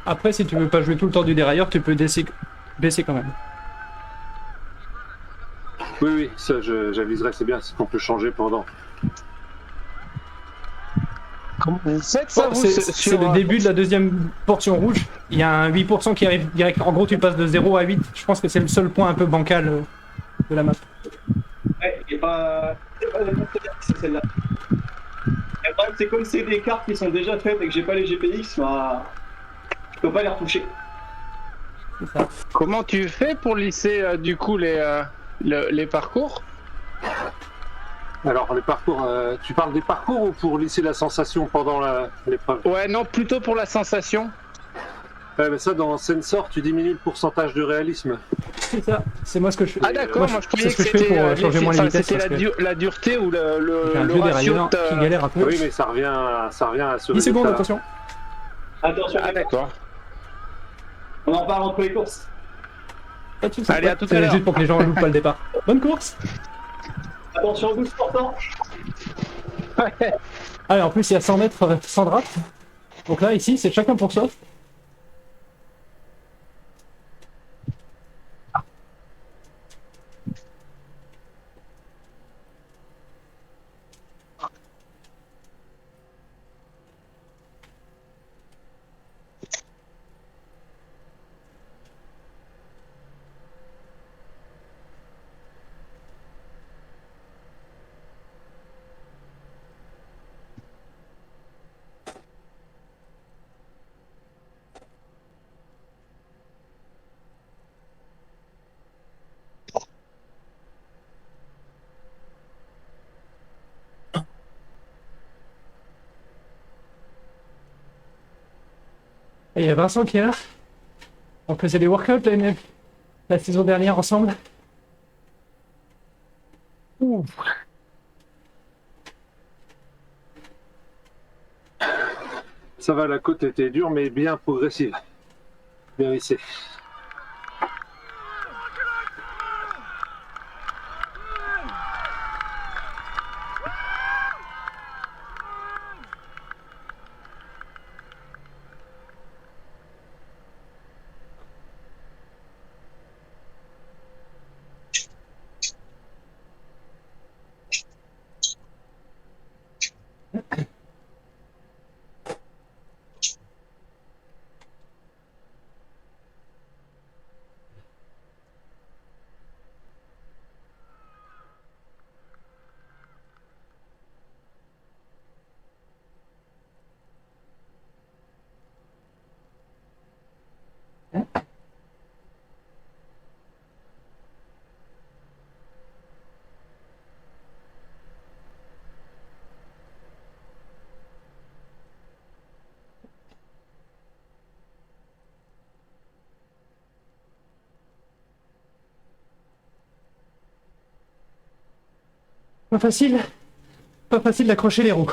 Après, si tu veux pas jouer tout le temps du dérailleur, tu peux baisser quand même. Oui, oui, ça j'aviserai, c'est bien, c'est qu'on peut changer pendant. Comment vous faites Bon, ça, vous, c'est le début de la deuxième portion rouge. Il y a un 8% qui arrive direct. En gros, tu passes de 0 à 8. Je pense que c'est le seul point un peu bancal de la map. Ouais, et pas. C'est pas la c'est celle-là. Et le problème, c'est comme c'est des cartes qui sont déjà faites et que j'ai pas les GPX, bah. Je peux pas les retoucher. C'est ça. Comment tu fais pour lisser du coup les parcours? Alors, les parcours, tu parles des parcours ou pour lisser la sensation pendant l'épreuve? Ouais, non, plutôt pour la sensation. Ouais, mais ça, dans Sensor, tu diminues le pourcentage de réalisme. C'est ça. C'est moi ce que je fais. Ah d'accord, moi je croyais c'est ce que que je fais c'était pour changer moins les vitesses. c'était Parce que la dureté ou j'ai un le vieux ratio dérailleur qui galère un peu. Oui, mais ça revient à ce 10 secondes, résultat-là. attention. Attention, Ah d'accord. on en parle entre les courses. Pas de soucis. Allez, à tout à l'heure. Juste pour que les gens loupent pas le départ. Bonne course. Attention, 12%. Allez, en plus, il y a 100 mètres sans drape. Donc là, ici, c'est chacun pour soi. Et il y a Vincent qui est là. On faisait les workouts la saison dernière ensemble. Ouh. Ça va, la côte était dure, mais bien progressive. Bien vissée. Pas facile. Pas facile d'accrocher les roues.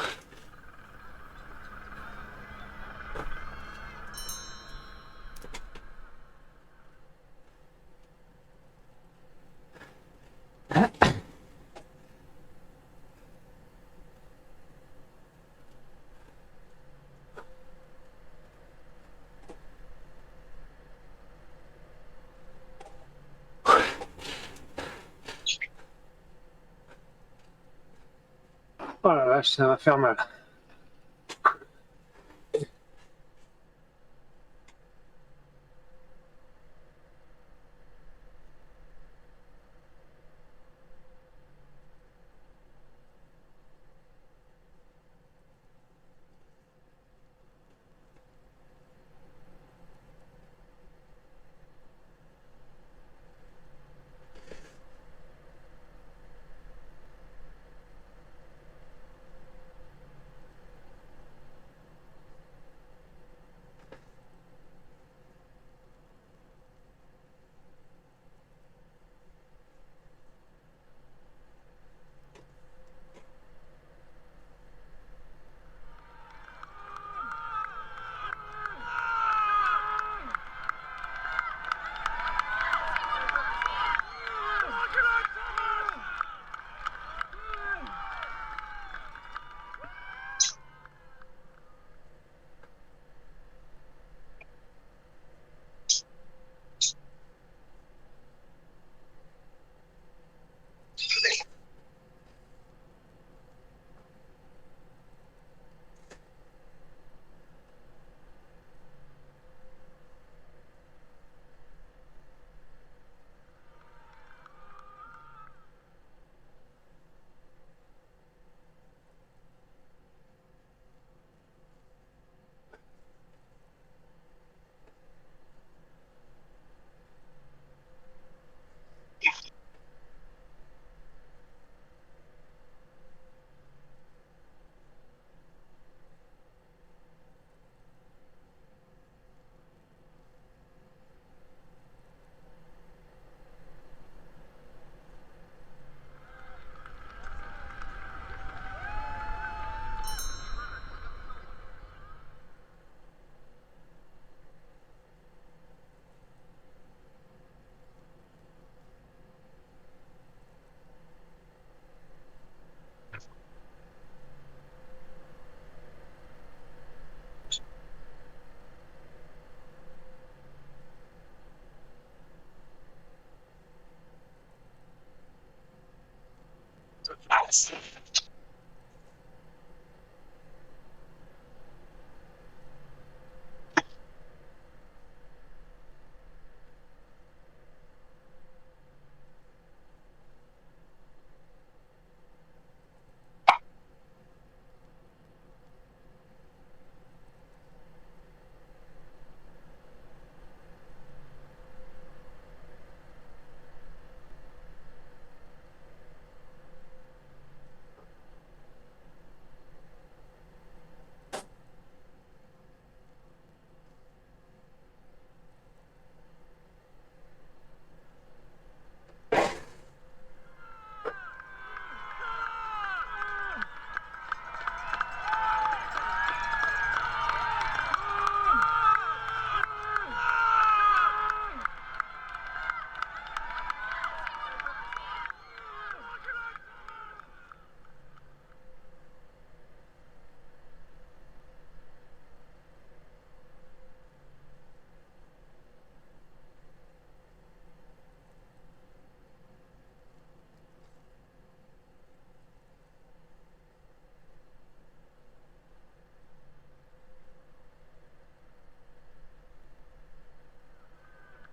Oh la vache, ça va faire mal.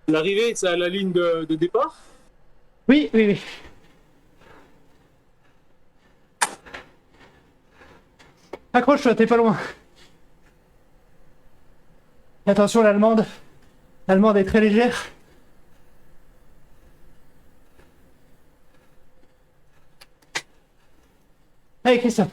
L'arrivée, c'est à la ligne de départ. Oui, oui, oui. Accroche-toi, t'es pas loin. Attention, l'allemande. L'allemande est très légère. Allez, Christophe.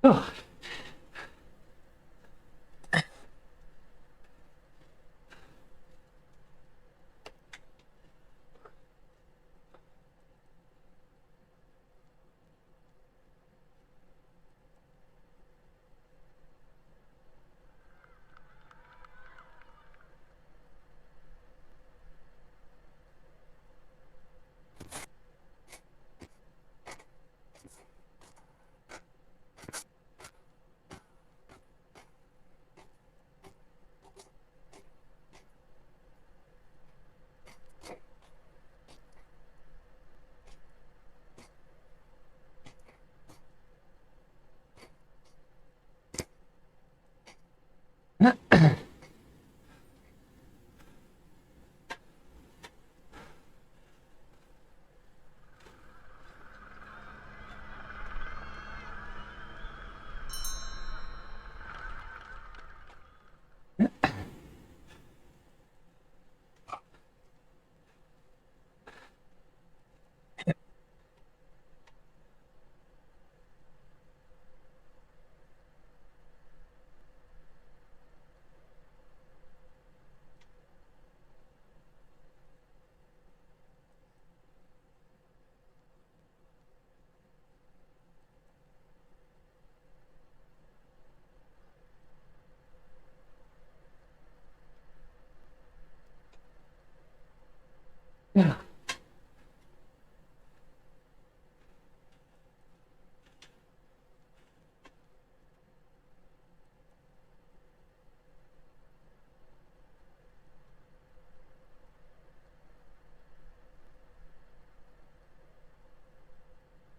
Oh.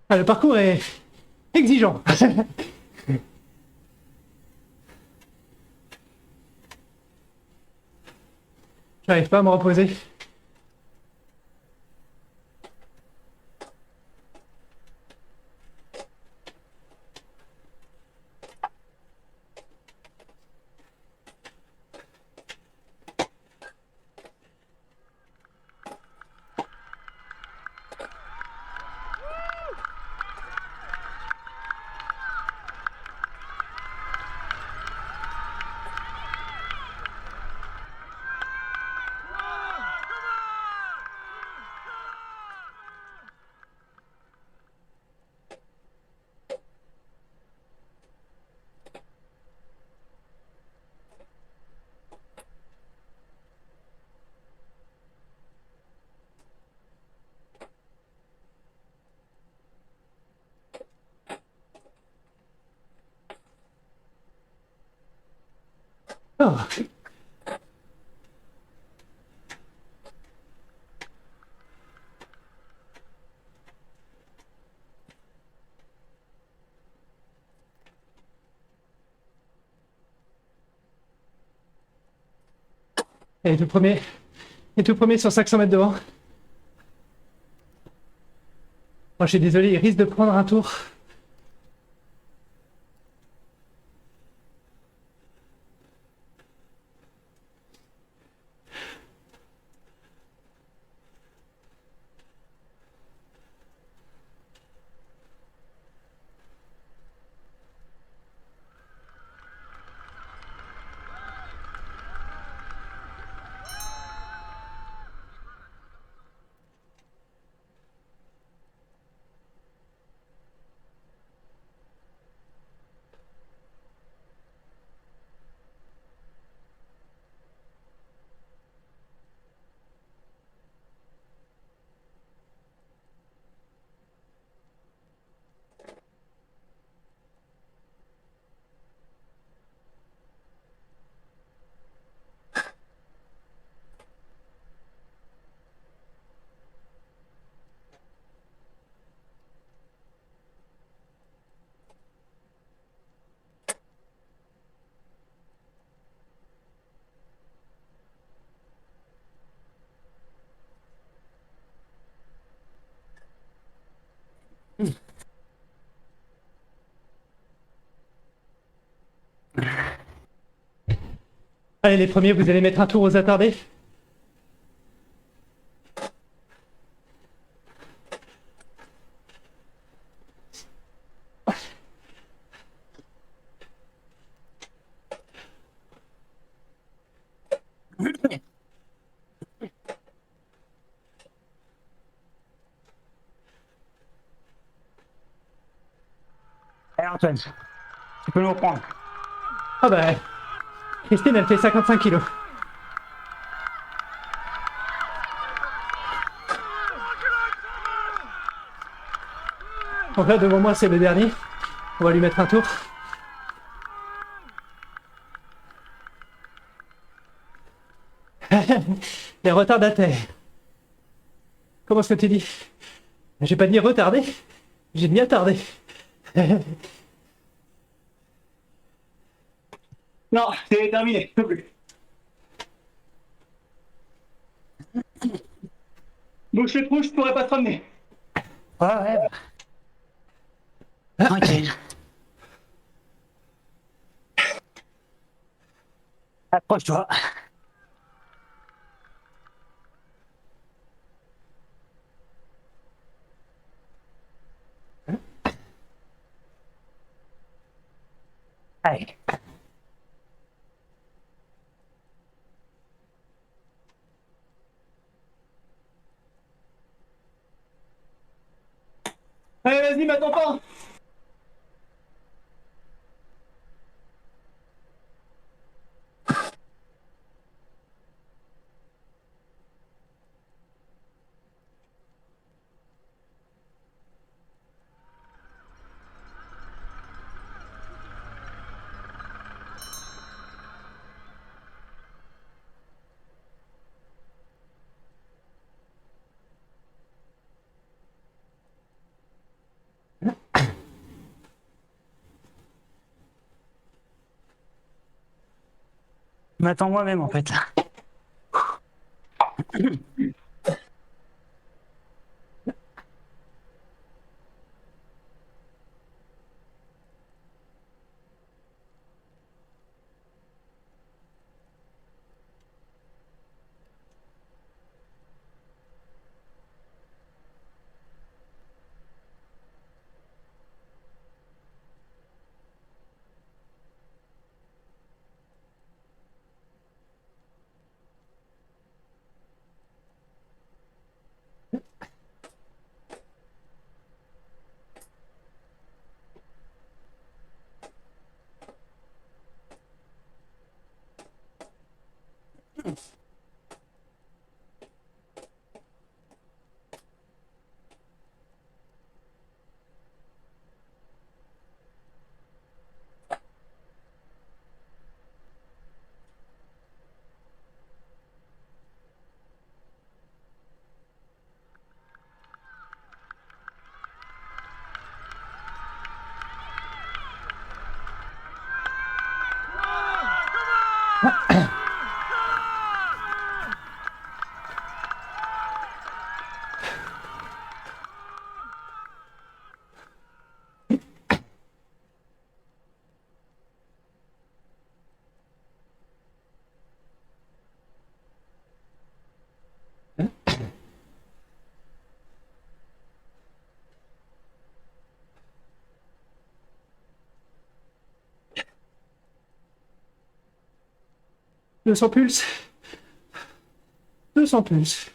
Ah, le parcours est exigeant. J'arrive pas à me reposer. Oh. Et tout premier. Et tout premier sur 500 mètres devant. Oh, je suis désolé, il risque de prendre un tour. Allez, les premiers, vous allez mettre un tour aux attardés. Allez Antoine, tu peux nous reprendre. Ah bah, Christine, elle fait 55 kilos. Donc là, devant moi, c'est le dernier. On va lui mettre un tour. Les retardataires. Comment est-ce que tu dis? J'ai pas dit retardé, j'ai dit attardé. Non, c'est terminé, je peux plus. Bouche les trous, je pourrais pas te ramener. Ouais. Tranquille. Approche-toi. Allez. Allez, vas-y, m'attends pas. m'attends moi-même en fait. Deux 200 pulses. 200 pulses.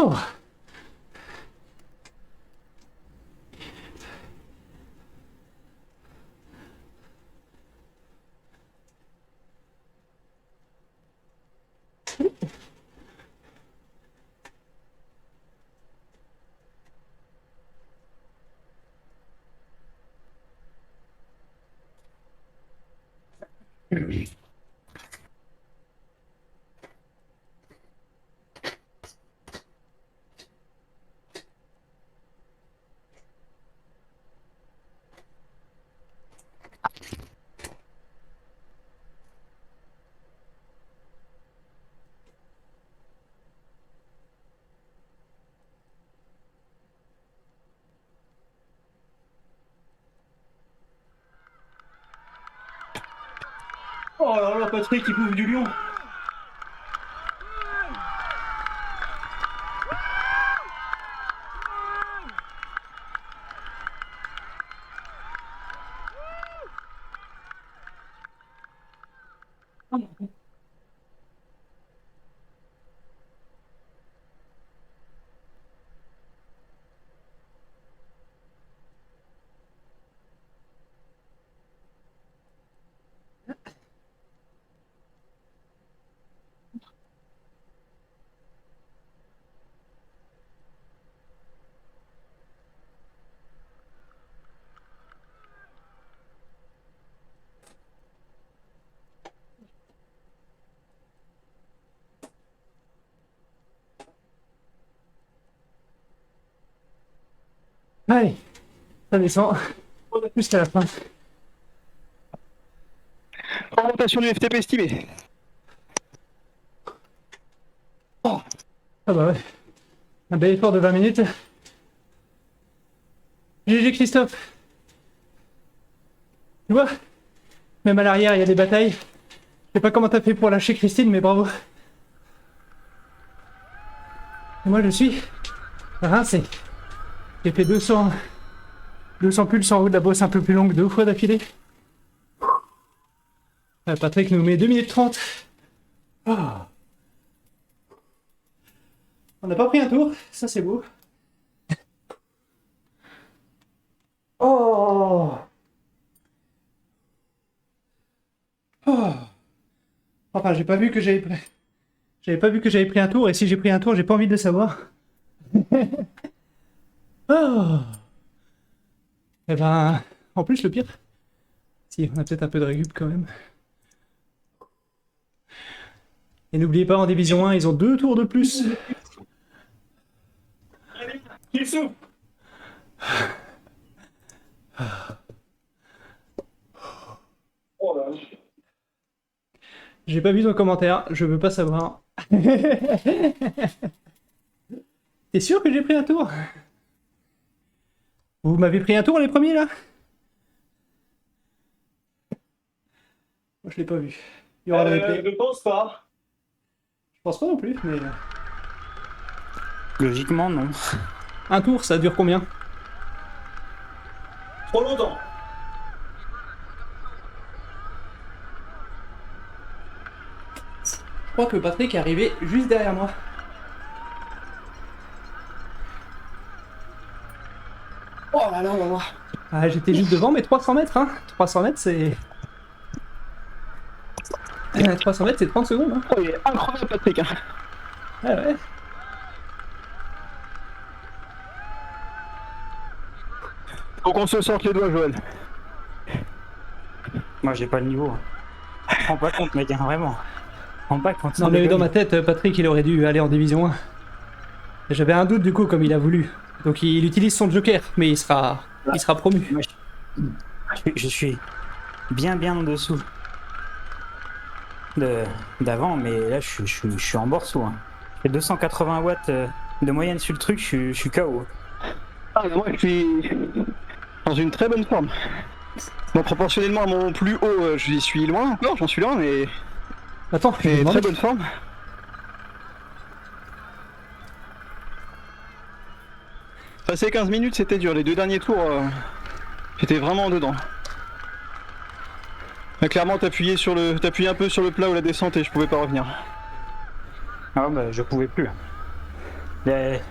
Oh. Oh là là, Patrick, il bouffe du lion. Allez, ça descend. Jusqu'à la fin. Augmentation du FTP estimée. Ah bah ouais. Un bel effort de 20 minutes. GG Christophe. Tu vois, même à l'arrière, il y a des batailles. Je sais pas comment t'as fait pour lâcher Christine, mais bravo. Et moi, je suis rincé. J'ai fait 200 pulses en haut de la bosse un peu plus longue 2 fois d'affilée. Patrick nous met 2 minutes 30. Oh. On n'a pas pris un tour, ça c'est beau. Oh. Oh. Enfin, j'ai pas vu que j'avais pris un tour, et si j'ai pris un tour, j'ai pas envie de le savoir. Oh. Eh ben, en plus, le pire, si, on a peut-être un peu de récup quand même. Et n'oubliez pas, en division 1, ils ont 2 tours de plus. Il souffle. Oh là. J'ai pas vu ton commentaire, je veux pas savoir. T'es sûr que j'ai pris un tour? Vous m'avez pris un tour les premiers là? Moi je l'ai pas vu. Il y aura le replay. Je pense pas. Je pense pas non plus, mais... Logiquement, non. Un tour, ça dure combien? Trop longtemps. Je crois que Patrick est arrivé juste derrière moi. Oh là là là là. Ah, j'étais juste devant, mais 300 mètres, hein. 300 mètres, c'est... 300 mètres, c'est 30 secondes, hein. Oh, il est incroyable, Patrick. Hein. Ah ouais. Faut qu'on se sorte les doigts, Joël. Moi, j'ai pas le niveau. Je me rends pas compte, mec, hein, vraiment. Je me rends pas compte. Non mais dans ma tête, Patrick, il aurait dû aller en division 1. J'avais un doute du coup, comme il a voulu. Donc il utilise son joker, mais il sera promu. Moi, je suis bien en dessous d'avant, mais là, je suis en morceaux. Hein. J'ai 280 watts de moyenne sur le truc, je suis KO. Ah, moi, je suis dans une très bonne forme. Bon, proportionnellement à mon plus haut, j'y suis loin encore, j'en suis loin, mais... Attends, je vais Mais demander. très bonne forme. Passer 15 minutes, c'était dur. Les 2 derniers tours, j'étais vraiment dedans. Mais clairement, t'appuyais un peu sur le plat ou la descente et je pouvais pas revenir. Ah bah, je pouvais plus. Mais...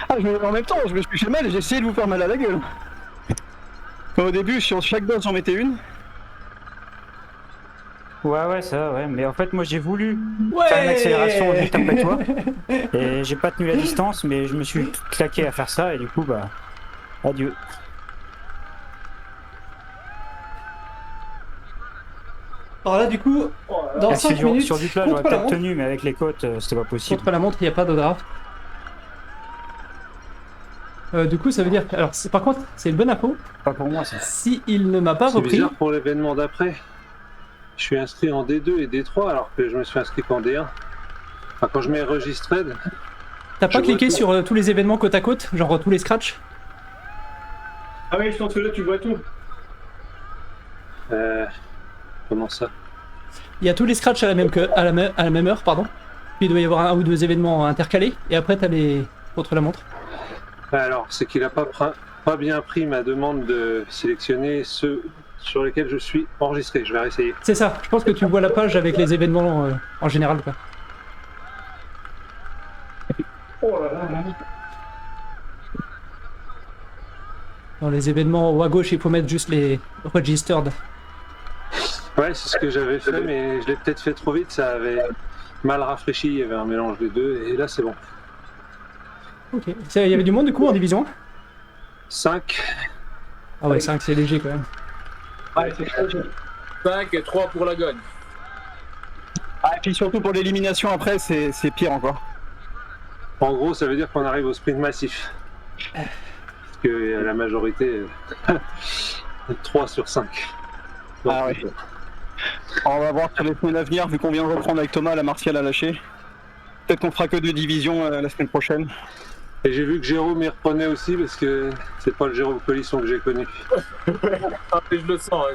Ah, en même temps, je me suis fait mal et j'ai essayé de vous faire mal à la gueule. Au début, sur chaque boss, j'en mettais une. Ouais, ça, ouais. Mais en fait, moi, j'ai voulu Ouais. faire une accélération juste après toi. Et j'ai pas tenu la distance, mais je me suis claqué à faire ça. Et du coup, bah, adieu. Alors là du coup, dans Ah, 5 minutes, sur du plat, j'aurais contre la peut-être montre, tenu, mais avec les côtes, c'était pas possible. contre la montre, il n'y a pas de draft. Du coup, ça veut dire... Alors, par contre, c'est une bonne info. Pas pour moi, ça. Si il ne m'a pas C'est repris... bizarre pour l'événement d'après. Je suis inscrit en D2 et D3 alors que je me suis inscrit qu'en D1. Enfin, quand je mets Registered, T'as pas je cliqué vois tout. sur tous les événements côte à côte, genre tous les scratchs? Ah oui, je pense que là tu vois tout. comment ça? Il y a tous les scratchs à la même heure, pardon. Puis il doit y avoir 1 ou 2 événements intercalés, et après t'as les contre la montre. Alors, c'est qu'il a pas bien pris ma demande de sélectionner ceux sur lesquels je suis enregistré. Je vais réessayer. C'est ça, je pense que tu vois la page avec les événements en général, quoi. Oh là là. Dans les événements en haut à gauche, il faut mettre juste les registered. Ouais, c'est ce que j'avais fait, mais je l'ai peut-être fait trop vite. Ça avait mal rafraîchi. Il y avait un mélange des deux, et là c'est bon. Ok. Il y avait du monde du coup en division 1? 5. Ah ouais, 5 c'est léger quand même. Ouais, c'est très joli. 5 et 3 pour la gagne. Ah, et puis surtout pour l'élimination après, c'est pire encore. En gros, ça veut dire qu'on arrive au sprint massif. Parce que la majorité, 3 sur 5. Ah oui. On va voir sur les semaines à venir, vu qu'on vient de reprendre avec Thomas, la Martial a lâché. Peut-être qu'on fera que 2 divisions la semaine prochaine. Et j'ai vu que Jérôme y reprenait aussi parce que c'est pas le Jérôme Colisson que j'ai connu. Ah, mais je le sens.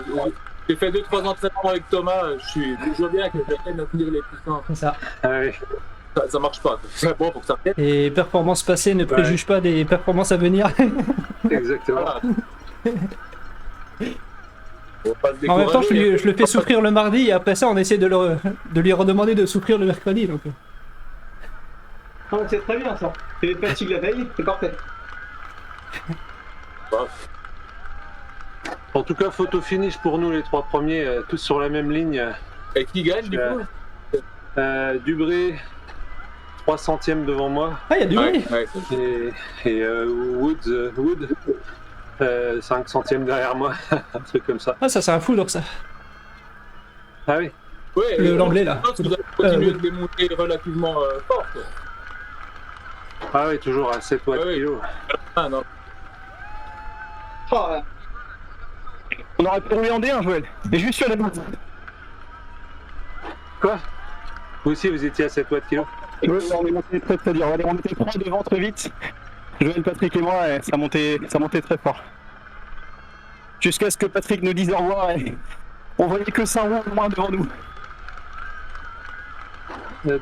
J'ai fait 2-3 entraînements avec Thomas. Je vois bien que j'essaie de maintenir les puissants. C'est ça. Ah oui. Ça marche pas. C'est bon, faut que ça revienne. Les performances passées ne préjugent pas des performances à venir. Exactement. Voilà. On va pas se En même temps, décourager. je le fais souffrir le mardi et après ça, on essaie de lui redemander de souffrir le mercredi. Donc. Non, mais c'est très bien ça. C'est les fatigues la veille, c'est parfait. En tout cas, photo finish pour nous les 3 premiers, tous sur la même ligne. Et qui gagne, du coup? Dubré, 3 centièmes devant moi. Ah, il y a du bruit. Ouais, Et Wood, 5 centièmes derrière moi. Un truc comme ça. Ah, ça, c'est un foudre, ça. Ah oui. ouais, L'anglais, là. Je pense que vous avez continué oui. de les monter relativement fort. Quoi. Ah oui, toujours à 7 watts Ah oui. kilo. Ah non. Oh, On aurait pu rouler en D1, Joël. Et juste sur la base. Quoi? Vous aussi, vous étiez à 7 watts kilo? Oui, on est monté très très dur. Allez, on était 3 devant très vite. Joël, Patrick et moi, et ça montait très fort. Jusqu'à ce que Patrick nous dise au revoir et on voyait que ça roule au moins devant nous.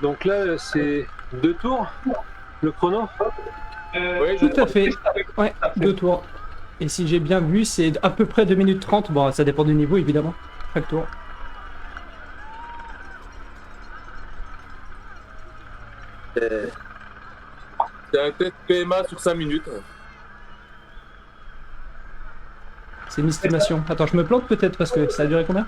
Donc là, c'est 2 tours, le chrono? Oui, Tout à fait. Ouais, 2 tours. Et si j'ai bien vu, c'est à peu près 2 minutes 30. Bon, ça dépend du niveau, évidemment. Chaque tour. C'est un test PMA sur 5 minutes. C'est une estimation. Attends, je me plante peut-être parce que ça a duré combien?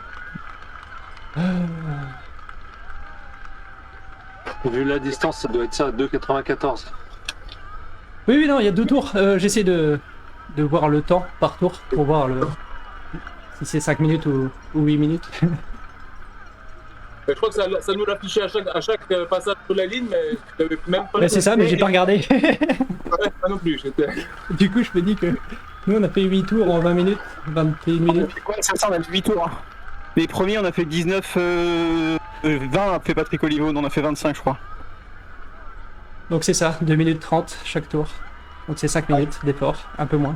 Vu la distance, ça doit être ça, 2,94. Oui, oui, non, il y a 2 tours. J'essaie de voir le temps par tour pour voir si c'est 5 minutes ou 8 minutes. Je crois que ça nous l'affichait à chaque passage sur la ligne, mais je n'avais même pas. Mais c'est ça, mais j'ai pas regardé. Ouais, pas non plus. Du coup, je me dis que nous, on a fait 8 tours en 20 minutes, 21 minutes. Ouais, c'est ça, on a fait 8 tours. Hein. Les premiers, on a fait 19, 20 a fait Patrick Olivo, on a fait 25, je crois. Donc c'est ça, 2 minutes 30 chaque tour. Donc c'est 5 minutes d'effort, un peu moins.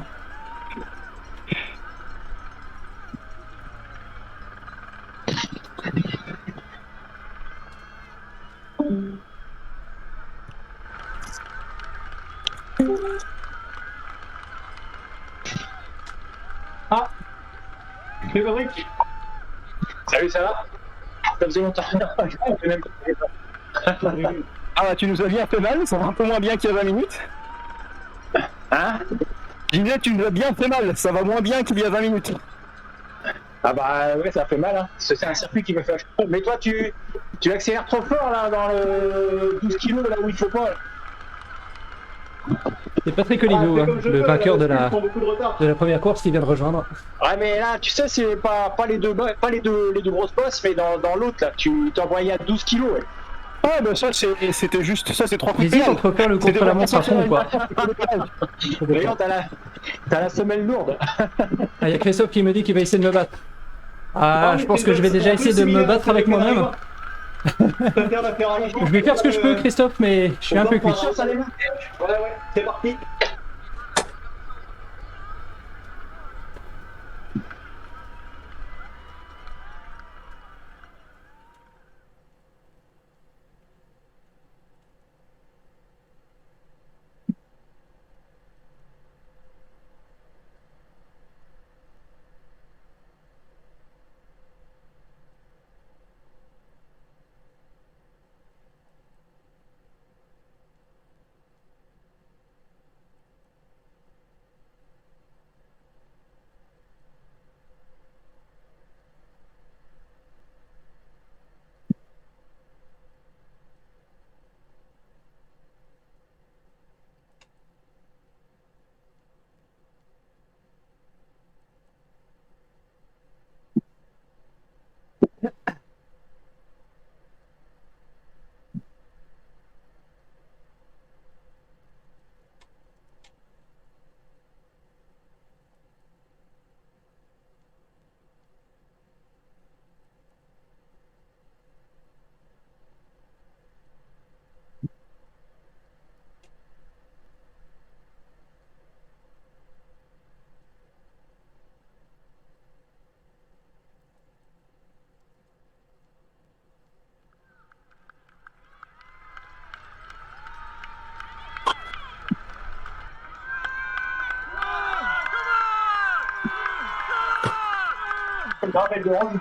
Mais Patrick. Salut, ça va? Ça faisait longtemps. Ah bah tu nous as bien fait mal, ça va un peu moins bien qu'il y a 20 minutes. Hein? Je disais, tu nous as bien fait mal, ça va moins bien qu'il y a 20 minutes. Ah bah ouais, ça fait mal, hein. C'est un circuit qui me fait chaud. Mais toi, tu accélères trop fort là dans le 12 kg là où il faut pas. C'est Patrick Olivo, le vainqueur de la première course qui vient de rejoindre. Ouais, mais là, tu sais, c'est pas les deux grosses bosses, mais dans l'autre là, tu t'es envoyé à 12 kg. Ouais. Ah bah ça c'était juste, ça c'est 3 coups de J'hésite pédale. entre faire le contre-la-montre à fond ou pas. D'ailleurs, t'as la semelle lourde. Ah, il y a Christophe qui me dit qu'il va essayer de me battre. Ah, je pense que je vais déjà essayer de me battre avec moi-même. Je vais faire ce que je peux, Christophe, mais je suis un peu cuit. Ouais, c'est parti. rappelle de rang.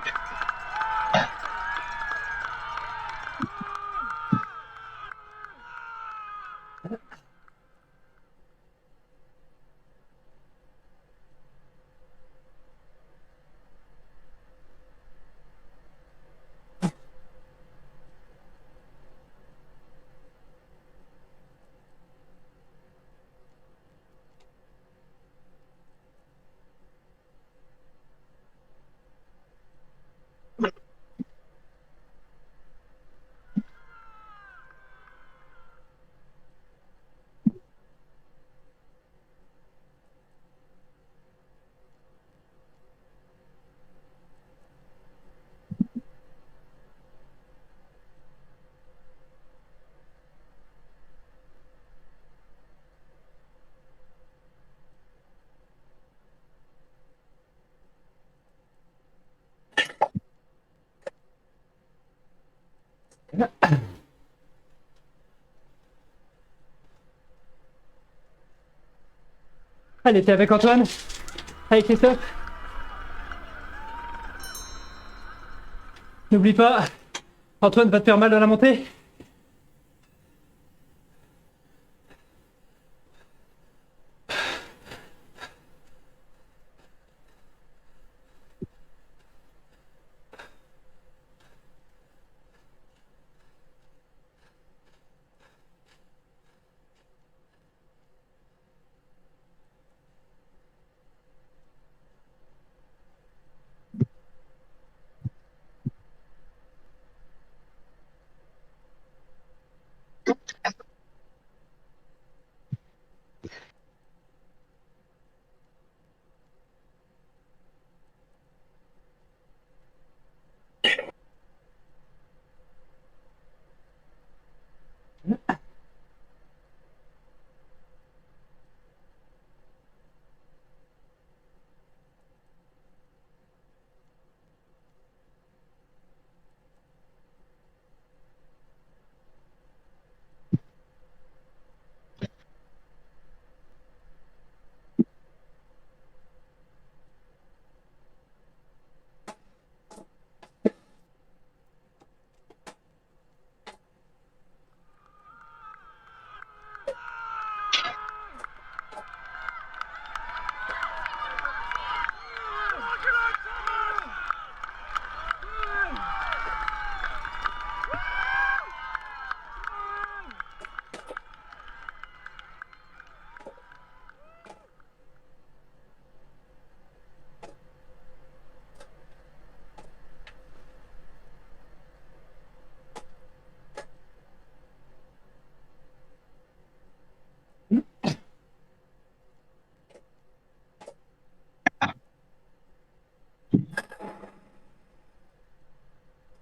Allez, t'es avec Antoine? Allez, Christophe? N'oublie pas, Antoine va te faire mal dans la montée?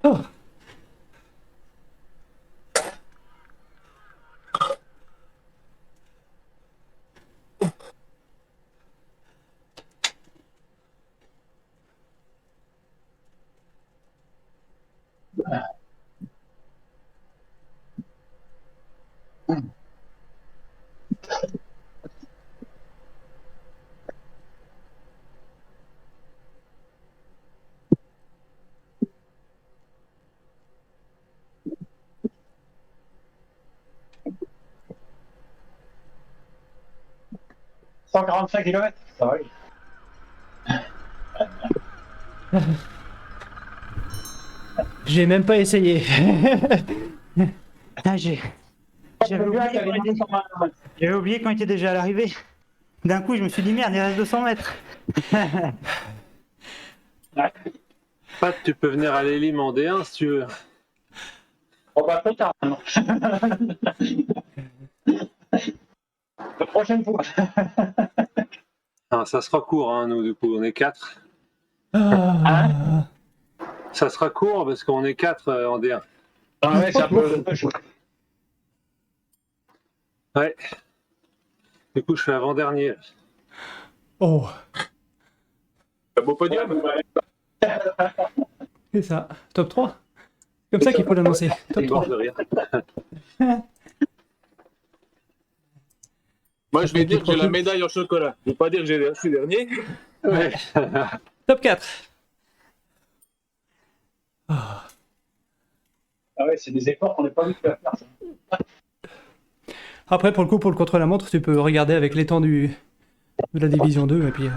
Oh. « 145 km. Ça va. J'ai même pas essayé. Ah, j'avais oublié quand il était déjà à l'arrivée. D'un coup, je me suis dit merde, il reste 200 mètres. Pat, tu peux venir à l'Elim en D1 si tu veux. On va trop tard maintenant. La prochaine fois. Ah, ça sera court, hein, nous, du coup, on est 4. Ah. Ça sera court parce qu'on est 4 en D1. Ah ouais, c'est un peu chaud. Ouais. Du coup, je fais avant-dernier. Oh, Un beau podium. c'est ça. Top 3. Comme ça qu'il faut l'annoncer. Top Il 3. borde de rire. Moi, je vais dire que j'ai la médaille en chocolat. Je vais pas dire que je suis dernier. Ouais. Top 4. Ah. Ah ouais, c'est des efforts qu'on n'est pas habitué à faire. Ça. Après, pour le coup, pour le contre-la-montre, tu peux regarder avec les temps de la division 2 et puis.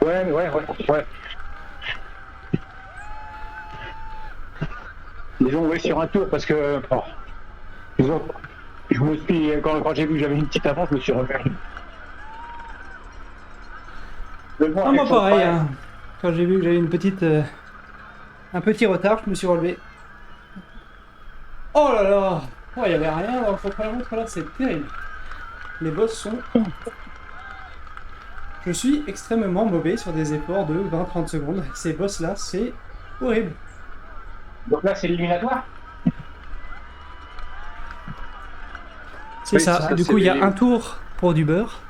Ouais. Disons, ouais, sur un tour, parce que. Disons, je me suis. Quand j'ai vu que j'avais une petite avance, je me suis revenu. Ah, moi pareil, hein. Quand j'ai vu que j'avais un petit retard, je me suis relevé. Oh là là! Oh, il n'y avait rien dans le contre-la-montre là, c'est terrible. Les boss sont. Je suis extrêmement mauvais sur des efforts de 20-30 secondes. Ces boss là, c'est horrible. Donc là, c'est l'éliminatoire. C'est Oui, ça. ça, Du c'est coup, il y a les- un tour pour du beurre.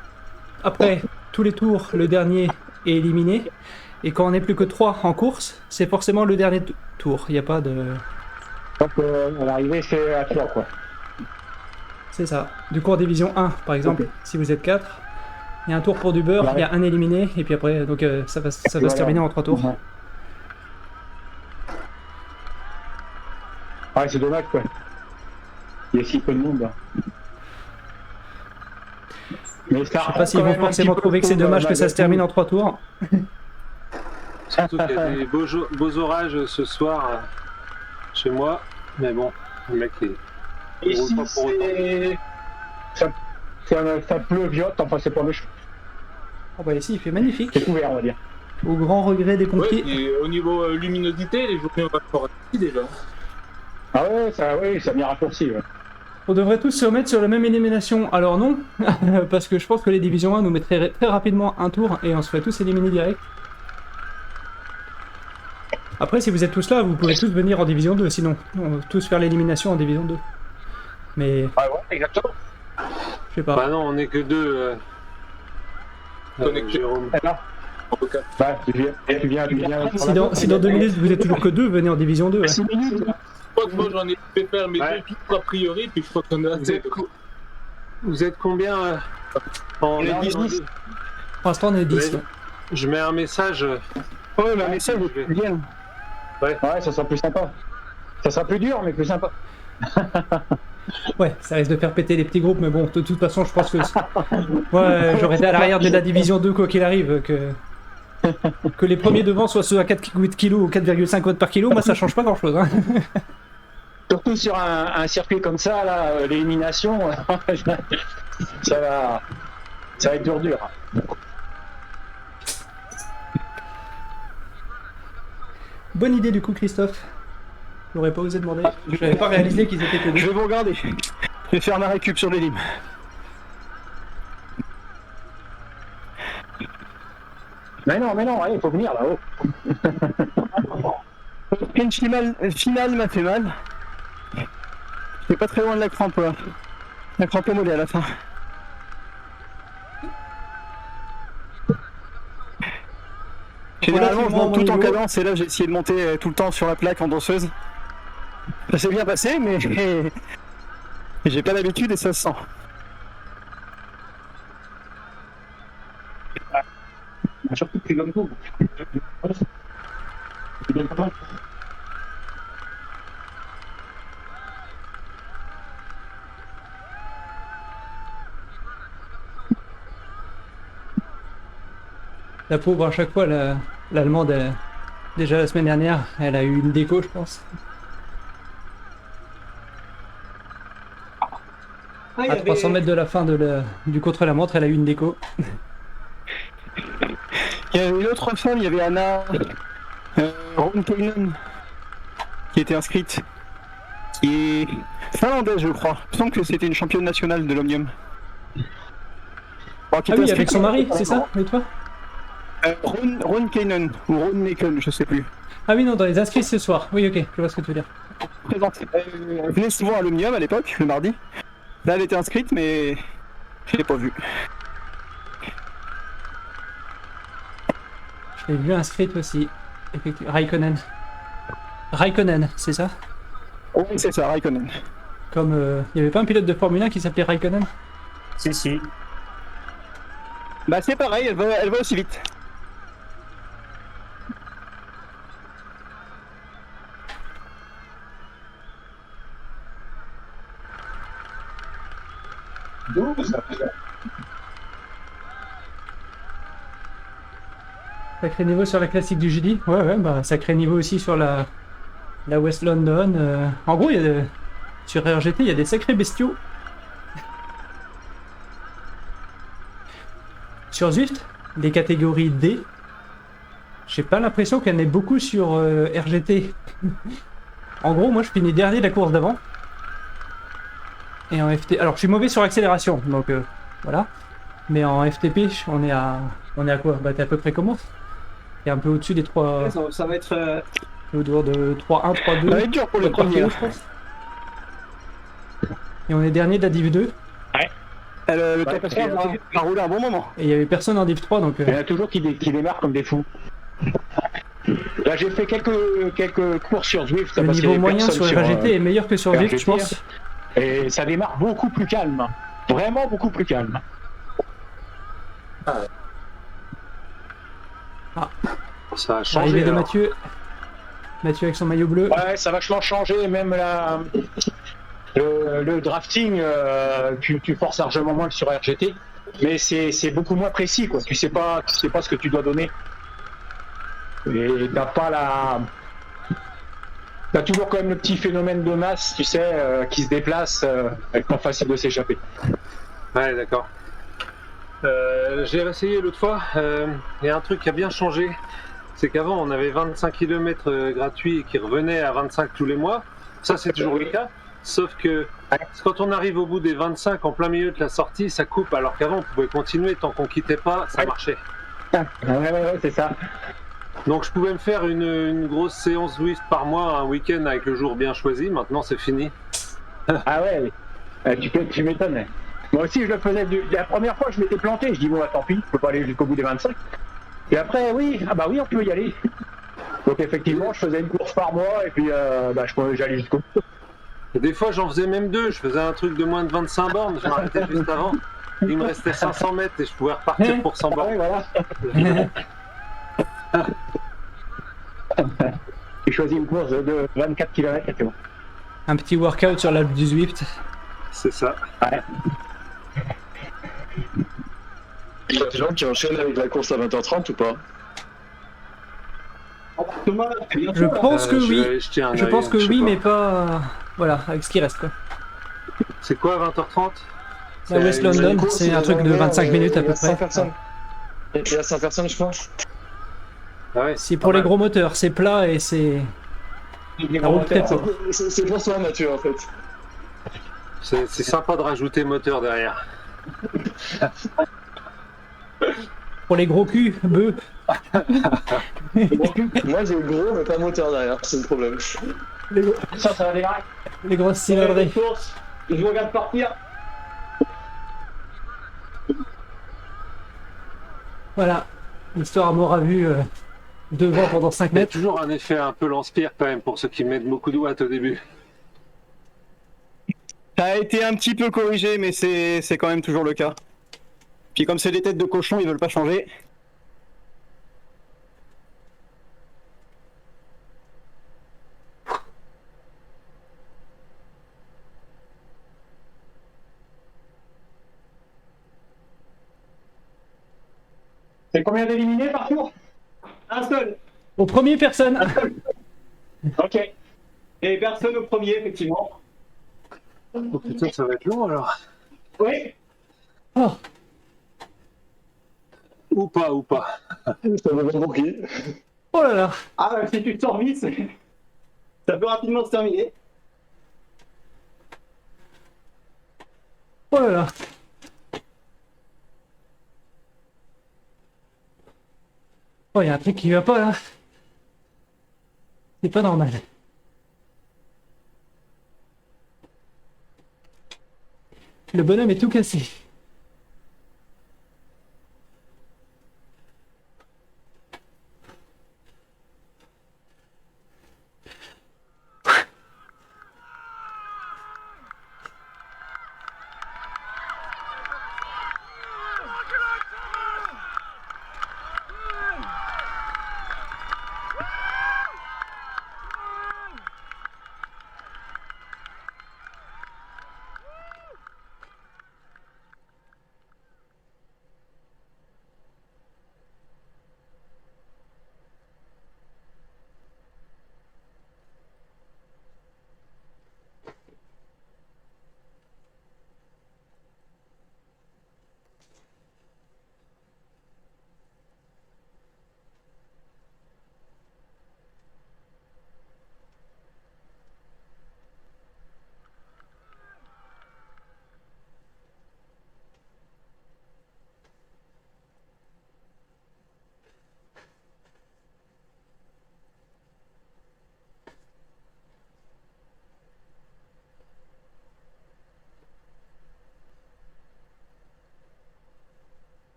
Après, tous les tours, le dernier est éliminé. Et quand on n'est plus que 3 en course, c'est forcément le dernier tour. Il n'y a pas de. Donc, à l'arrivée, c'est à 3, quoi. C'est ça. Du coup, en division 1, par exemple, si vous êtes 4, il y a un tour pour du beurre, il y a un éliminé, et puis après, donc ça va se terminer en 3 tours. Ouais. Ouais, c'est dommage, quoi. Il y a si peu de monde. Mais ça Je sais pas s'ils vont forcément trouver que c'est dommage que ça se termine en 3 tours. Surtout qu'il y a des beaux orages ce soir chez moi. Mais bon, le mec est. Et roule si pas pour autant. ça pleuviote, enfin c'est pas méchant. Oh bah ici, il fait magnifique. C'est couvert, on va dire. Au grand regret des Ouais, pompiers. et au niveau luminosité, les journées vont être raccourcies déjà. Ah ouais, ça a bien raccourci. Ouais. On devrait tous se remettre sur la même élimination. Alors non, parce que je pense que les divisions 1 nous mettraient très rapidement un tour et on se ferait tous éliminer direct. Après, si vous êtes tous là, vous pouvez tous venir en division 2, sinon. On va tous faire l'élimination en division 2. Mais, Ah ouais, exactement. je sais pas. Bah non, on est que deux. Connecté. Jérôme. Alors, En tout cas. bah, tu viens. Si dans 2 minutes vous êtes toujours que 2, venez en division 2. Ouais. 6 minutes. Je crois que moi j'en ai fait faire mes Ouais. deux tours a priori, puis je crois qu'on a Vous assez. êtes, vous êtes combien en On est 10. Pour l'instant, on est 10. Ouais. ouais. Je mets un message. Ouais, mais ça, vous bien. Ouais. Ouais, ça sera plus sympa. Ça sera plus dur, mais plus sympa. Ouais, ça risque de faire péter les petits groupes, mais bon, de toute façon, je pense que. Ouais, j'aurais été à l'arrière de la division 2, quoi qu'il arrive. Que les premiers devant soient ceux à 4 kg ou 4,5 watts par kilo, moi ça change pas grand chose. Hein. Surtout sur un circuit comme ça, là, l'élimination, ça va être dur. Bonne idée du coup, Christophe. J'aurais pas osé demander. J'avais pas réalisé qu'ils étaient que Je deux. vais vous regarder. Je vais faire ma récup sur les limes. Mais non, il faut venir là-haut. Une finale m'a fait mal. J'étais pas très loin de la crampe au mollet à la fin. Généralement, je monte tout en cadence et là j'ai essayé de monter tout le temps sur la plaque en danseuse. Ça s'est bien passé, mais j'ai pas l'habitude et ça se sent. Surtout que tu donnes tout. Tu donnes pas. La pauvre, à chaque fois, l'Allemande, déjà la semaine dernière, elle a eu une déco, je pense. À 300 mètres de la fin du contre-la-montre, elle a eu une déco. Il y avait une autre femme, il y avait Anna Ronkainen qui était inscrite, qui est finlandaise, je crois. Il me semble que c'était une championne nationale de l'Omnium. Ah oui, avec son mari, c'est ça, et toi? Ronkainen ou Ronkainen, je sais plus. Ah oui, non, dans les inscrits ce soir. Oui, ok, je vois ce que tu veux dire. Présente. Elle venait souvent à l'Omnium à l'époque, le mardi. Là, elle était inscrite, mais je l'ai pas vue. Je l'ai vu inscrite aussi. Effectivement. Raikkonen, c'est ça? Oui, c'est ça, Raikkonen. Comme il y avait pas un pilote de Formule 1 qui s'appelait Raikkonen? Si. Bah, c'est pareil, elle va aussi vite. 12. Sacré niveau sur la classique du jeudi. Ouais, ouais, bah sacré niveau aussi sur la West London. En gros, sur RGT, il y a des sacrés bestiaux. Sur Zwift, des catégories D. J'ai pas l'impression qu'il y en ait beaucoup sur RGT. En gros, moi je finis dernier de la course d'avant. Et en FT. Alors je suis mauvais sur l'accélération, donc voilà. Mais en FTP, on est à quoi? Bah t'es à peu près comment? T'es un peu au-dessus des 3. Ça va être. Autour de 3-1, 3-2. Ça va être dur pour le par premier. kilo, je pense. Et on est dernier de la Div 2. Le top 3 va rouler un bon moment. Et il y avait personne en Div 3, donc. Il y en a toujours qui démarrent comme des fous. Là, j'ai fait quelques courses sur Zwift. Le parce qu'il y niveau avait moyen personne sur RGT est meilleur que sur RGT, Zwift, je pense. Et ça démarre beaucoup plus calme. Vraiment beaucoup plus calme. Ça a changé. Arrivée de alors. Mathieu. Mathieu avec son maillot bleu. Ouais, ça a vachement changé. Même le drafting, tu forces largement moins que sur RGT. Mais c'est beaucoup moins précis, quoi. Tu sais pas ce que tu dois donner. Et t'as pas la... T'as toujours quand même le petit phénomène de masse, tu sais, qui se déplace, avec pas facile de s'échapper. Ouais, d'accord. J'ai essayé l'autre fois. Il y a un truc qui a bien changé. C'est qu'avant, on avait 25 km gratuits qui revenaient à 25 tous les mois. Ça, c'est toujours le cas. Sauf que quand on arrive au bout des 25, en plein milieu de la sortie, ça coupe. Alors qu'avant, on pouvait continuer tant qu'on quittait pas, ça marchait. Ouais, c'est ça. Donc je pouvais me faire une grosse séance Zwift par mois, un week-end avec le jour bien choisi. Maintenant, c'est fini. Ah ouais, tu m'étonnes. Moi aussi, je le faisais. La première fois, je m'étais planté. Je dis, bon, bah, tant pis, je peux pas aller jusqu'au bout des 25. Et après, oui, on peut y aller. Donc effectivement, je faisais une course par mois et puis j'allais jusqu'au bout. Et des fois, j'en faisais même deux. Je faisais un truc de moins de 25 bornes. Je m'arrêtais juste avant. Il me restait 500 mètres et je pouvais repartir pour 100 Ah bornes. ouais, voilà. J'ai choisi une course de 24 km et tout. Un petit workout sur l'Alpe du Zwift. C'est ça. Ouais. Il y a des gens qui enchaînent avec la course à 20h30 ou pas? Thomas, c'est bien Je sûr, là. pense que Je vais oui. aller jeter un Je œil, pense que je sais oui, pas. mais pas. Voilà, avec ce qui reste, quoi. C'est quoi 20h30? La West London, c'est un truc de 25 minutes à peu près. Il y a 100 personnes, je crois. Ah ouais, C'est pour les gros moteurs, c'est plat et c'est. Ça roule très fort. C'est pour toi, Mathieu, en fait. c'est sympa de rajouter moteur derrière. Pour les gros culs, bœufs. Moi, j'ai le gros, mais pas moteur derrière, c'est le problème. Ça va démarrer. Les grosses cylindrées. Course, je vous regarde partir. Voilà. L'histoire m'aura vu devant pendant 5 Il y a mètres. toujours un effet un peu lance-pierre quand même pour ceux qui mettent beaucoup de watts au début. Ça a été un petit peu corrigé, mais c'est quand même toujours le cas. Puis comme c'est des têtes de cochon, ils veulent pas changer. C'est combien d'éliminés par tour? Un seul. Au premier personne. Ok. Et personne au premier, effectivement. Oh putain, ça va être long alors. Oui. Oh. Ou pas, ou pas. Ça va pas pour qui? Oh là là. Ah, si tu te sors vite, ça peut rapidement se terminer. Oh là là. Oh, il y a un truc qui va pas là. C'est pas normal. Le bonhomme est tout cassé.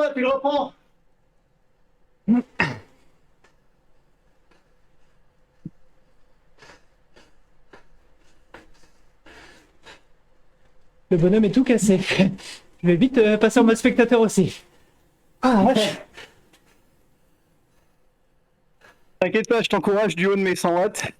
Thomas, tu le reprends. Le bonhomme est tout cassé. Je vais vite passer en mode spectateur aussi. Ah, vache. T'inquiète pas, je t'encourage du haut de mes 100 watts.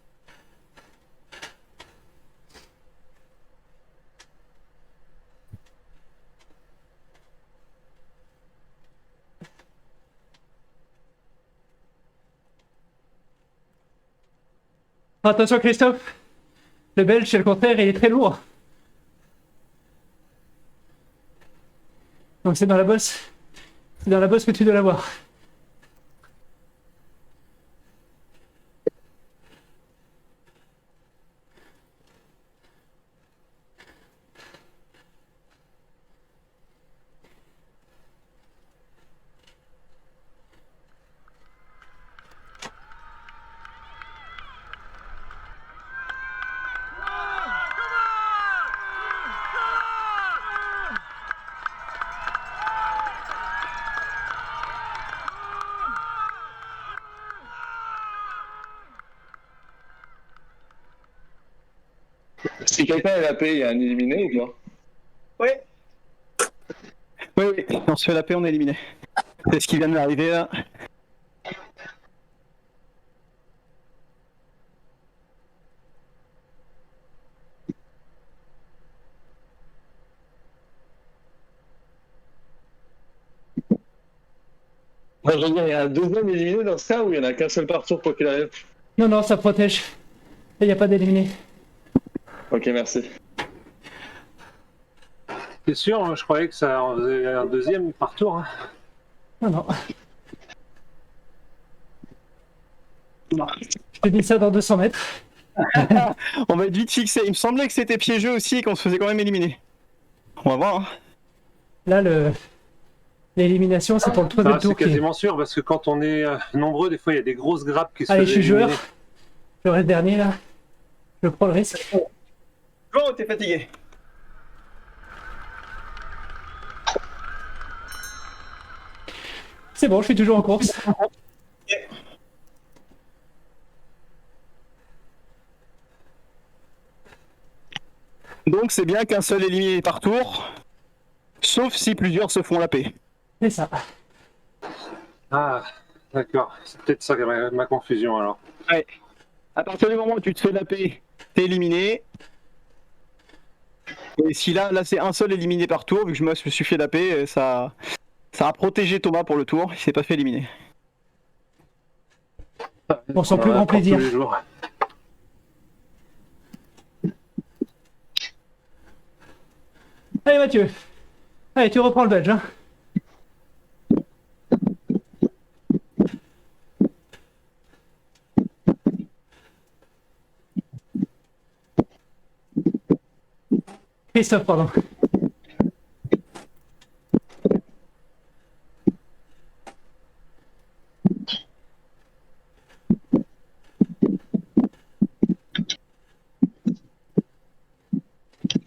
Attention Christophe. Le belge, c'est le contraire, il est très lourd. Donc c'est dans la bosse. C'est dans la bosse que tu dois l'avoir. Si quelqu'un est la paix, il y a un éliminé ou pas? Oui. Oui, on se fait la paix, on est éliminé. C'est ce qui vient de m'arriver là. Moi, je veux dire, il y a un deuxième éliminé dans ce cas ou il y en a qu'un seul par tour pour qu'il arrive? Non, non, ça protège. Il n'y a pas d'éliminé. Ok, merci. T'es sûr, hein, je croyais que ça en faisait un deuxième par tour. Hein. Non, non. Je te dis ça dans 200 mètres. On va être vite fixé. Il me semblait que c'était piégeux aussi et qu'on se faisait quand même éliminer. On va voir. Hein. Là, l'élimination, c'est pour le troisième Ah, tour. c'est quasiment sûr, parce que quand on est nombreux, des fois, il y a des grosses grappes qui se Allez, font je suis joueur. éliminer. Je reste dernier, là. Je prends le risque. Bon, t'es fatigué. C'est bon, je suis toujours en course. Donc c'est bien qu'un seul éliminé par tour, sauf si plusieurs se font la paix. C'est ça. Ah, d'accord. C'est peut-être ça ma confusion, alors. Ouais. À partir du moment où tu te fais la paix, t'es éliminé. Et si là c'est un seul éliminé par tour, vu que je me suis fait la paix, ça a protégé Thomas pour le tour, il s'est pas fait éliminer. Pour son plus grand Pour plaisir. tous les jours. Allez Mathieu. Allez, tu reprends le badge. Hein. Christophe, pardon.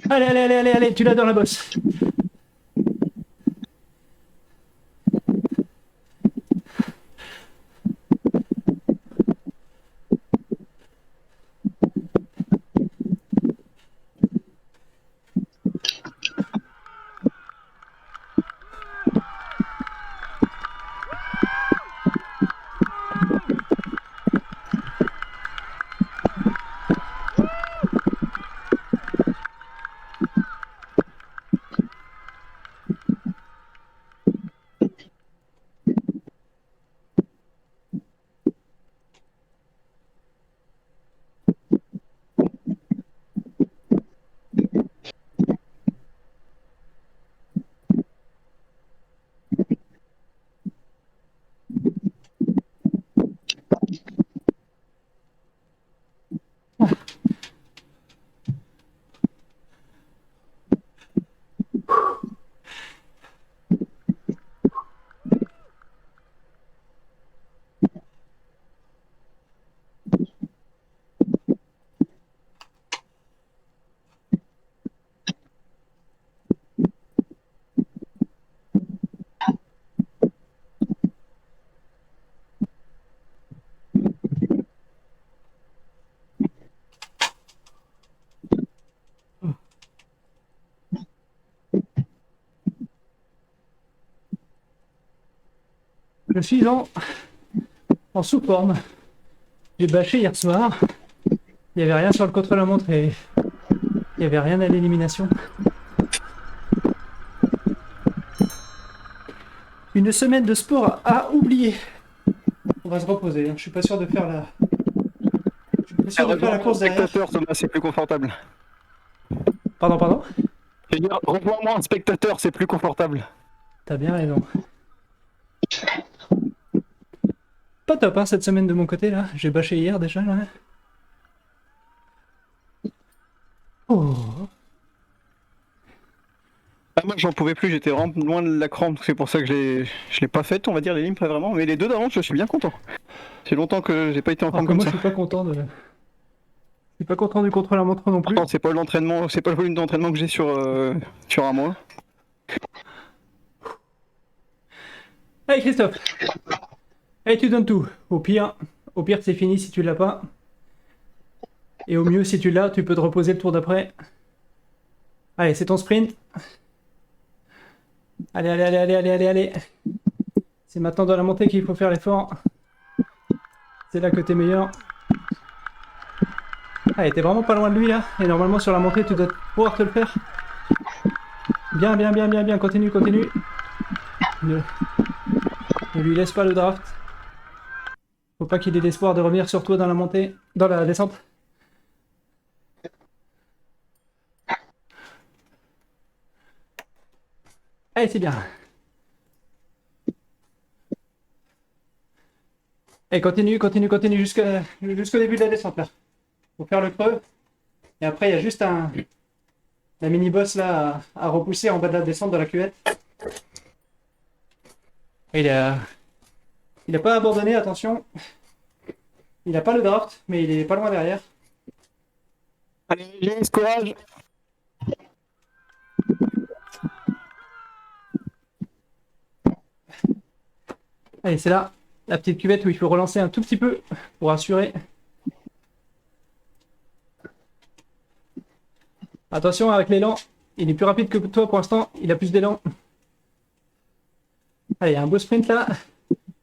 Allez, tu l'as dans la bosse. Je suis en sous-forme. J'ai bâché hier soir. Il n'y avait rien sur le contre-la-montre et il n'y avait rien à l'élimination. Une semaine de sport à oublier. On va se reposer. Je suis pas sûr de faire la. Je suis pas sûr de faire la course derrière. Spectateur, Thomas, c'est plus confortable. Pardon. Je veux dire, rejoins-moi un spectateur, c'est plus confortable. T'as bien raison. Pas top hein, cette semaine de mon côté là. J'ai bâché hier déjà là. Oh. Ah, moi j'en pouvais plus, j'étais vraiment loin de la crampe, c'est pour ça que je l'ai pas faite, on va dire, les lignes pas vraiment, mais les deux d'avant je suis bien content. C'est longtemps que j'ai pas été en forme comme moi ça. je suis pas content de. Je suis pas content du contre-la-montre non plus. Pourtant, c'est pas l'entraînement, c'est pas le volume d'entraînement que j'ai sur un mois. Allez Christophe. Allez tu donnes tout. Au pire c'est fini si tu l'as pas. Et au mieux si tu l'as, tu peux te reposer le tour d'après. Allez, c'est ton sprint. Allez. C'est maintenant dans la montée qu'il faut faire l'effort. C'est là que t'es meilleur. Allez, t'es vraiment pas loin de lui là. Et normalement sur la montée, tu dois pouvoir te le faire. Bien. Continue. Ne lui laisse pas le draft. Faut pas qu'il ait l'espoir de revenir sur toi dans la montée, dans la descente. Allez, c'est bien. Et continue jusqu'au début de la descente là. Faut faire le creux. Et après, il y a juste la mini-boss là à repousser en bas de la descente de la cuvette. Et il a pas abandonné, attention. Il a pas le draft, mais il est pas loin derrière. Allez, Gilles, courage. Allez, c'est là, la petite cuvette où il faut relancer un tout petit peu pour assurer. Attention avec l'élan, il est plus rapide que toi pour l'instant, il a plus d'élan. Allez, un beau sprint là.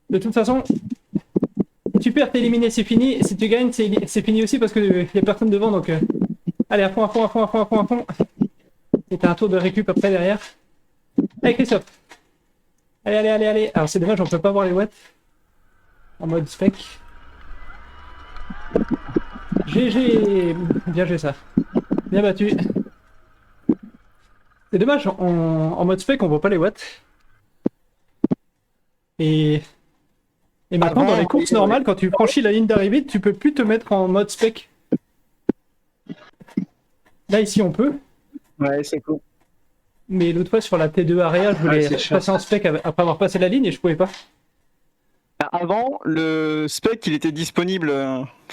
De toute façon, si tu perds, t'es éliminé, c'est fini. Et si tu gagnes, c'est fini aussi parce qu'il n'y a personne devant. Donc, allez, à fond. Et t'as un tour de récup après derrière. Allez, Christophe. Allez. Alors, c'est dommage, on peut pas voir les watts en mode spec. GG. Bien joué ça. Bien battu. C'est dommage, en mode spec, on voit pas les watts. Et maintenant, dans les courses normales, quand tu franchis la ligne d'arrivée, tu peux plus te mettre en mode spec. Là, ici, on peut. Ouais, c'est cool. Mais l'autre fois, sur la T2 Area, je voulais passer en spec après avoir passé la ligne et je pouvais pas. Avant, le spec, il était disponible...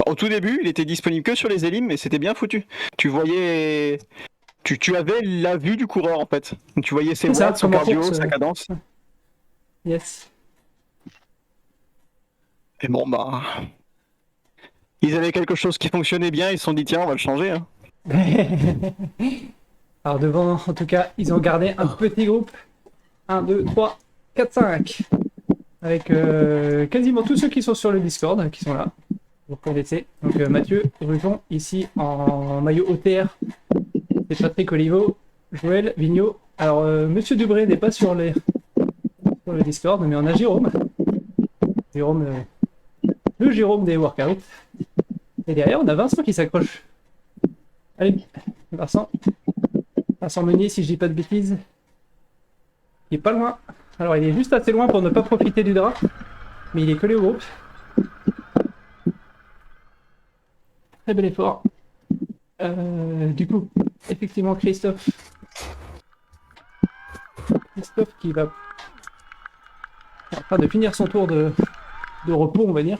au tout début, il était disponible que sur les élimes, mais c'était bien foutu. Tu voyais... Tu avais la vue du coureur, en fait. Tu voyais ses watts, son cardio, sa cadence. Yes. Et bon, bah... Ils avaient quelque chose qui fonctionnait bien, ils se sont dit, tiens, on va le changer. Hein. Alors devant, en tout cas, ils ont gardé un petit groupe. 1, 2, 3, 4, 5. Avec quasiment tous ceux qui sont sur le Discord, qui sont là. Vous connaissez. Donc Mathieu, Rujon, ici en maillot OTR. C'est Patrick Olivo, Joël, Vigneault. Alors Monsieur Dubré n'est pas sur le Discord, mais on a Jérôme. Le Jérôme des workouts. Et derrière, on a Vincent qui s'accroche. Allez, Vincent Meunier, si je dis pas de bêtises. Il est pas loin. Alors, il est juste assez loin pour ne pas profiter du drap. Mais il est collé au groupe. Très bel effort. Du coup, effectivement, Christophe qui va en train de finir son tour de repos, on va dire.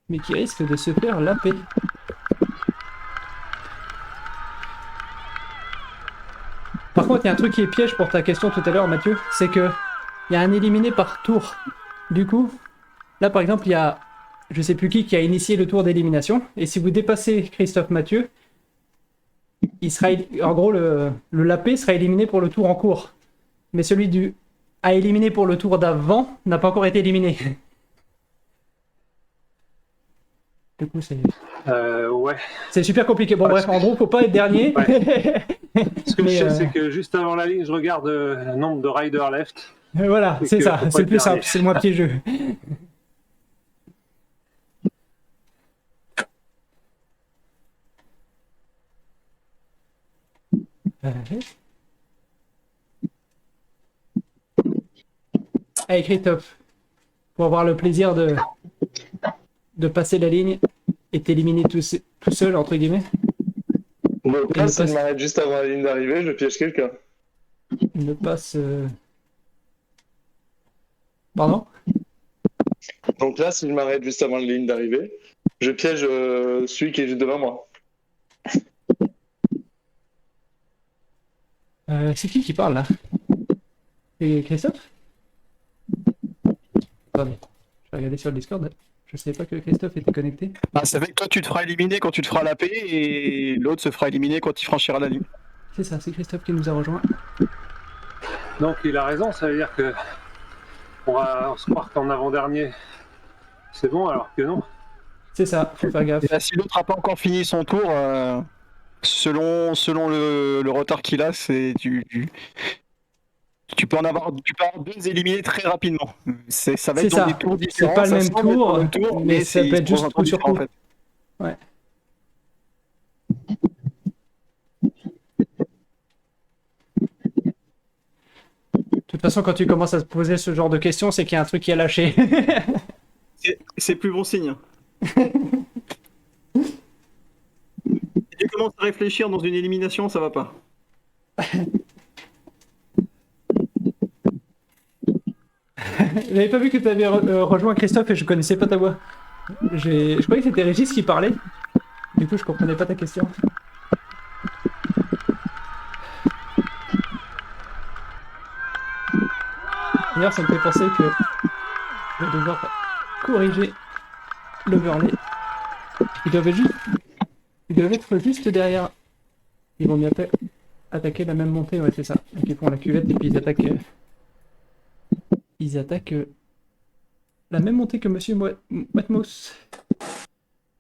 Mais qui risque de se faire laper. Par contre, il y a un truc qui est piège pour ta question tout à l'heure, Mathieu, c'est que il y a un éliminé par tour. Du coup, là par exemple, il y a je sais plus qui a initié le tour d'élimination, et si vous dépassez Christophe Mathieu, il sera en gros le lapé sera éliminé pour le tour en cours. Mais celui du à éliminer pour le tour d'avant n'a pas encore été éliminé. Du coup, Ouais. c'est super compliqué. Bon, bref, en gros, faut pas être dernier. Ce que Mais, je sais, c'est que juste avant la ligne, je regarde le nombre de riders left. Voilà, Et c'est que ça. faut pas C'est le être plus dernier. simple, c'est le moins piégeux. Allez, Christophe, pour avoir le plaisir de passer la ligne et t'éliminer tout seul, entre guillemets. Donc Et là, ne s'il passe- m'arrête juste avant la ligne d'arrivée, je piège quelqu'un. Il ne passe. Pardon? Donc là, s'il m'arrête juste avant la ligne d'arrivée, je piège celui qui est juste devant moi. C'est qui parle là? C'est Christophe? Attendez, je vais regarder sur le Discord. Je savais pas que Christophe était connecté. Bah, ça fait que toi, tu te feras éliminer quand tu te feras la paix et l'autre se fera éliminer quand il franchira la ligne. C'est ça, c'est Christophe qui nous a rejoint. Donc il a raison, ça veut dire que on va se croire qu'en avant-dernier, c'est bon, alors que non. C'est ça, faut faire gaffe. Et là, si l'autre n'a pas encore fini son tour, selon le retard qu'il a, tu peux avoir deux éliminés très rapidement. Ça va C'est être dans ça. des tours C'est différents. pas le ça même semble être tour, le même tour, mais ça c'est peut être dans juste un temps coup sur différent, coup. en fait. Ouais. De toute façon, quand tu commences à te poser ce genre de questions, c'est qu'il y a un truc qui a lâché. C'est plus bon signe. Si tu commences à réfléchir dans une élimination, ça va pas. J'avais pas vu que tu avais rejoint Christophe et je connaissais pas ta voix. Je croyais que c'était Régis qui parlait. Du coup, je comprenais pas ta question. D'ailleurs, ça me fait penser que je vais devoir corriger l'overlay. Ils doivent être juste derrière. Ils vont bientôt attaquer la même montée, ouais, c'est ça. Donc ils font la cuvette et puis ils attaquent. Ils attaquent la même montée que Monsieur Matmos.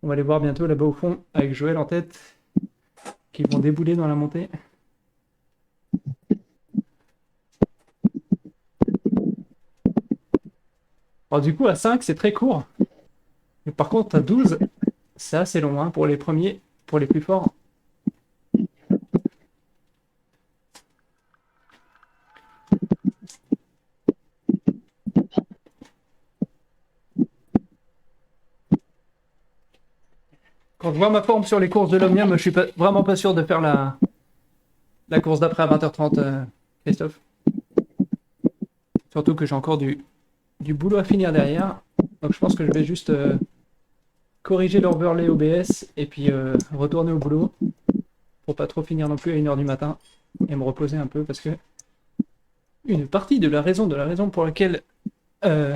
On va les voir bientôt là-bas au fond avec Joël en tête, qui vont débouler dans la montée. Alors du coup à 5 c'est très court. Mais par contre à 12 c'est assez long hein, pour les premiers, pour les plus forts. Quand je vois ma forme sur les courses de l'Omnium, je suis vraiment pas sûr de faire la course d'après à 20h30, Christophe. Surtout que j'ai encore du boulot à finir derrière. Donc je pense que je vais juste corriger l'overlay OBS et puis retourner au boulot pour pas trop finir non plus à 1h du matin et me reposer un peu parce que une partie de la raison pour laquelle je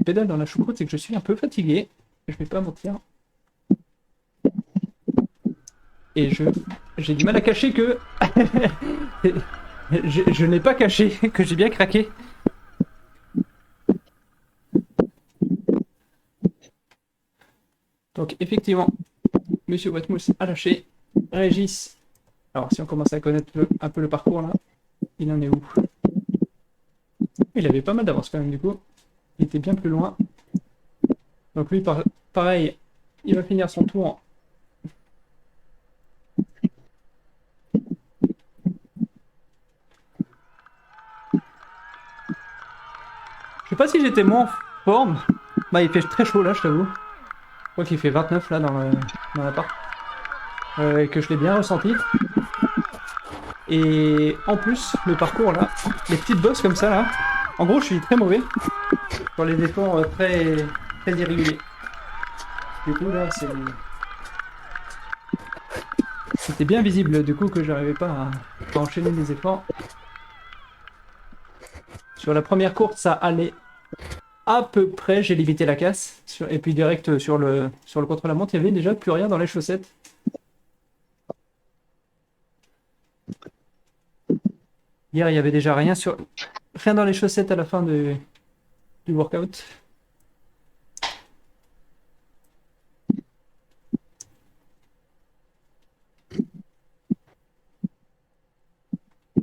pédale dans la choucroute, c'est que je suis un peu fatigué. Je vais pas mentir. Et j'ai du mal à cacher que je n'ai pas caché que j'ai bien craqué. Donc effectivement, Monsieur Watmouth a lâché. Régis. Alors si on commence à connaître un peu le parcours là, il en est où? Il avait pas mal d'avance quand même du coup. Il était bien plus loin. Donc lui pareil, il va finir son tour. Je sais pas si j'étais moins en forme. Bah il fait très chaud là, je t'avoue. Je crois qu'il fait 29 là dans l'appart. Et que je l'ai bien ressenti. Et en plus, le parcours là, les petites bosses comme ça là, en gros je suis très mauvais sur les efforts très irréguliers. Du coup là c'était bien visible du coup que j'arrivais pas à enchaîner les efforts. Sur la première course ça allait à peu près, j'ai limité la casse. Et puis direct sur le contre-la-montre, il y avait déjà plus rien dans les chaussettes. Hier, il y avait déjà rien sur rien dans les chaussettes à la fin du workout.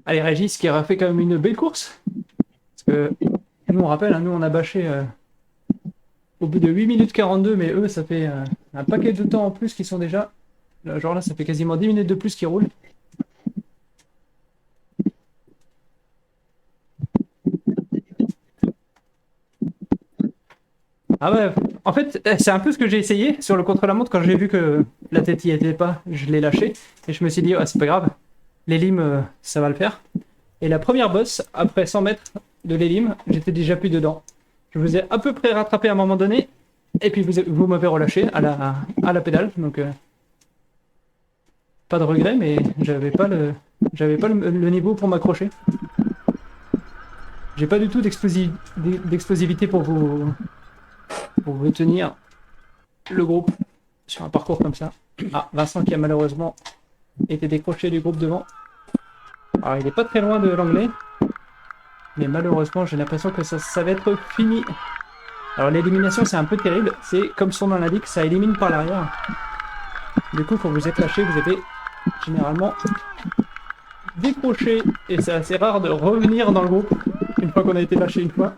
Allez, Régis qui aura fait quand même une belle course. Parce que nous on rappelle, hein, nous on a bâché au bout de 8 minutes 42, mais eux ça fait un paquet de temps en plus qui sont déjà... Genre là ça fait quasiment 10 minutes de plus qu'ils roulent. Ah ouais, en fait, c'est un peu ce que j'ai essayé sur le contre-la-montre quand j'ai vu que la tête y était pas, je l'ai lâché et je me suis dit, ah, c'est pas grave, l'élim, ça va le faire. Et la première bosse, après 100 mètres de l'élim, j'étais déjà plus dedans. Je vous ai à peu près rattrapé à un moment donné et puis vous m'avez relâché à la pédale, donc pas de regret, mais j'avais pas le niveau pour m'accrocher. J'ai pas du tout d'explosivité pour vous tenir le groupe sur un parcours comme ça. Ah, Vincent qui a malheureusement été décroché du groupe devant. Alors il n'est pas très loin de l'anglais, mais malheureusement j'ai l'impression que ça va être fini. Alors l'élimination c'est un peu terrible, c'est comme son nom l'indique, ça élimine par l'arrière. Du coup quand vous êtes lâché, vous avez généralement décroché, et c'est assez rare de revenir dans le groupe une fois qu'on a été lâché une fois.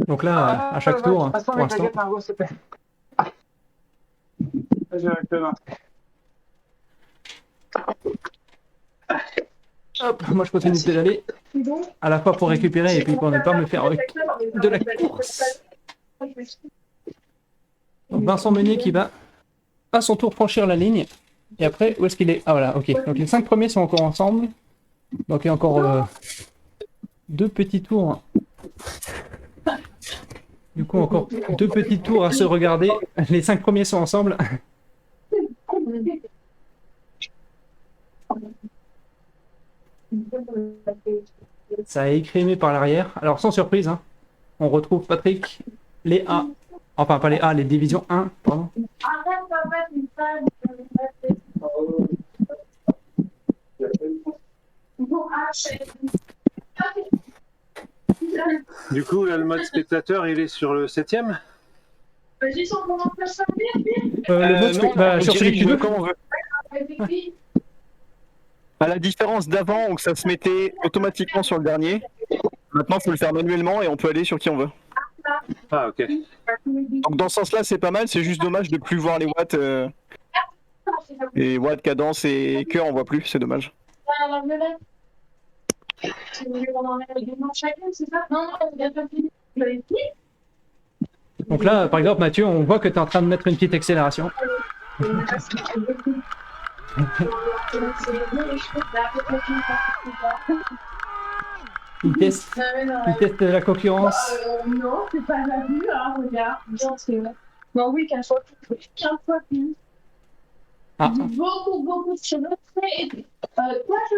Donc là, à chaque tour, pour l'instant. Hop, moi je continue de pédaler, à la fois pour récupérer et puis pour ne pas me faire de la course. Donc Vincent Meunier qui va à son tour franchir la ligne. Et après, où est-ce qu'il est? Ah voilà, ok. Donc les 5 premiers sont encore ensemble. Donc il y a encore 2 petits tours. Du coup, encore 2 petits tours à se regarder. Les 5 premiers sont ensemble. Ça a écrémé par l'arrière. Alors sans surprise, hein, on retrouve Patrick, les A. Enfin pas les A, les divisions 1, pardon. Du coup, là, le mode spectateur, il est sur le 7ème. Sur celui que tu veux. Comme on veut. À la différence d'avant où ça se mettait automatiquement sur le dernier, maintenant il faut le faire manuellement et on peut aller sur qui on veut. Ah, ok. Donc dans ce sens-là, c'est pas mal, c'est juste dommage de plus voir les watts. Les watts, cadence et cœur, on voit plus, c'est dommage. Donc là, par exemple, Mathieu, on voit que tu es en train de mettre une petite accélération. Il teste la concurrence. Non, c'est pas la vue, hein, regarde. Non, oui, 15 fois plus. Ah. Beaucoup de cheveux.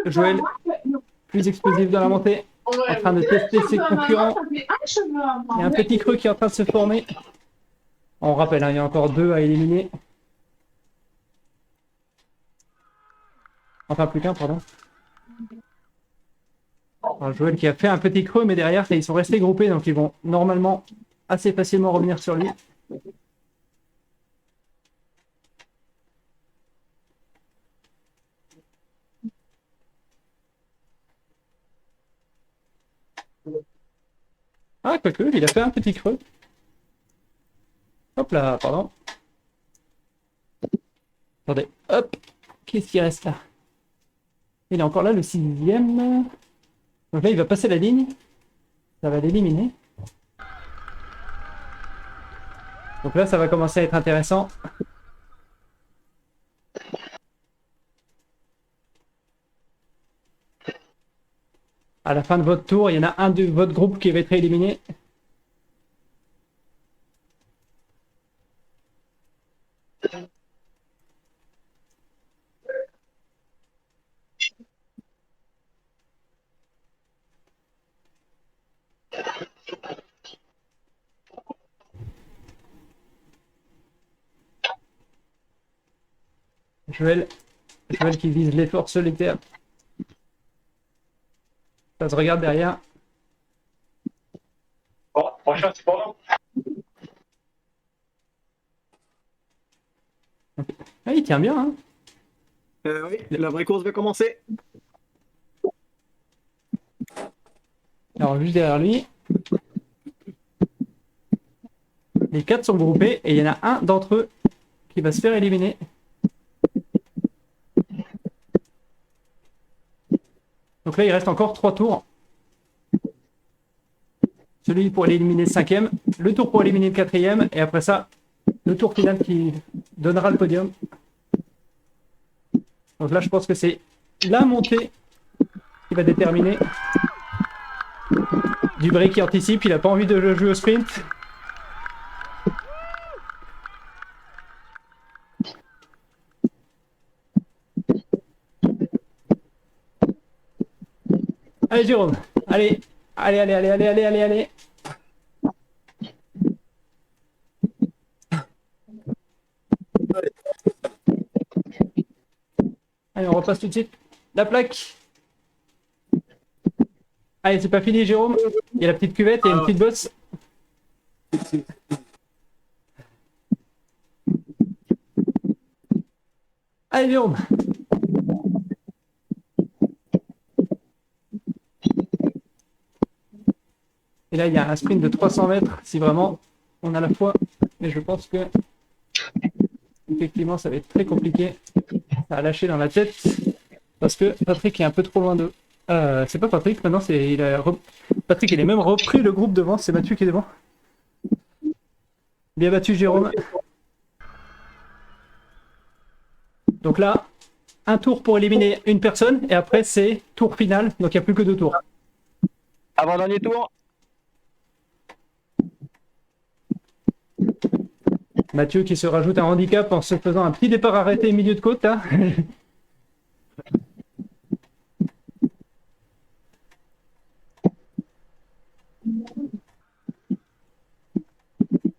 Joël, plus explosif dans la montée, en train de tester ses concurrents. Il y a un petit creux qui est en train de se former. On rappelle, hein, il y a encore 2 à éliminer. Enfin, plus qu'un, pardon. Alors, Joël qui a fait un petit creux, mais derrière, ils sont restés groupés, donc ils vont normalement assez facilement revenir sur lui. Ah, quoique, il a fait un petit creux. Hop là, pardon. Attendez, hop. Qu'est-ce qui reste là? Il est encore là, le 6ème. Donc là, il va passer la ligne. Ça va l'éliminer. Donc là, ça va commencer à être intéressant. À la fin de votre tour, il y en a un de votre groupe qui va être éliminé. Joël Joël qui vise l'effort solitaire. Ça se regarde derrière. Bon, prochain, c'est pour nous. Ah, il tient bien, hein. Oui, la vraie course va commencer. Alors, juste derrière lui, les 4 sont groupés et il y en a un d'entre eux qui va se faire éliminer. Donc là, il reste encore 3 tours. Celui pour éliminer le 5e, le tour pour éliminer le 4e, et après ça, le tour final qui donnera le podium. Donc là, je pense que c'est la montée qui va déterminer. Dubré qui anticipe, il n'a pas envie de jouer au sprint. Allez Jérôme, allez, allez, allez, allez, allez, allez, allez, allez. Allez, on repasse tout de suite la plaque. Allez, c'est pas fini Jérôme. Il y a la petite cuvette, il y a une petite bosse. Allez Jérôme. Et là, il y a un sprint de 300 mètres, si vraiment on a la foi. Mais je pense que, effectivement, ça va être très compliqué. Ça a lâché dans la tête. Parce que Patrick est un peu trop loin d'eux. C'est pas Patrick, maintenant, Patrick, il a même repris le groupe devant. C'est Mathieu qui est devant. Bien battu, Jérôme. Donc là, un tour pour éliminer une personne. Et après, c'est tour final. Donc, il n'y a plus que 2 tours. Avant-dernier tour. Mathieu qui se rajoute un handicap en se faisant un petit départ arrêté milieu de côte. Hein.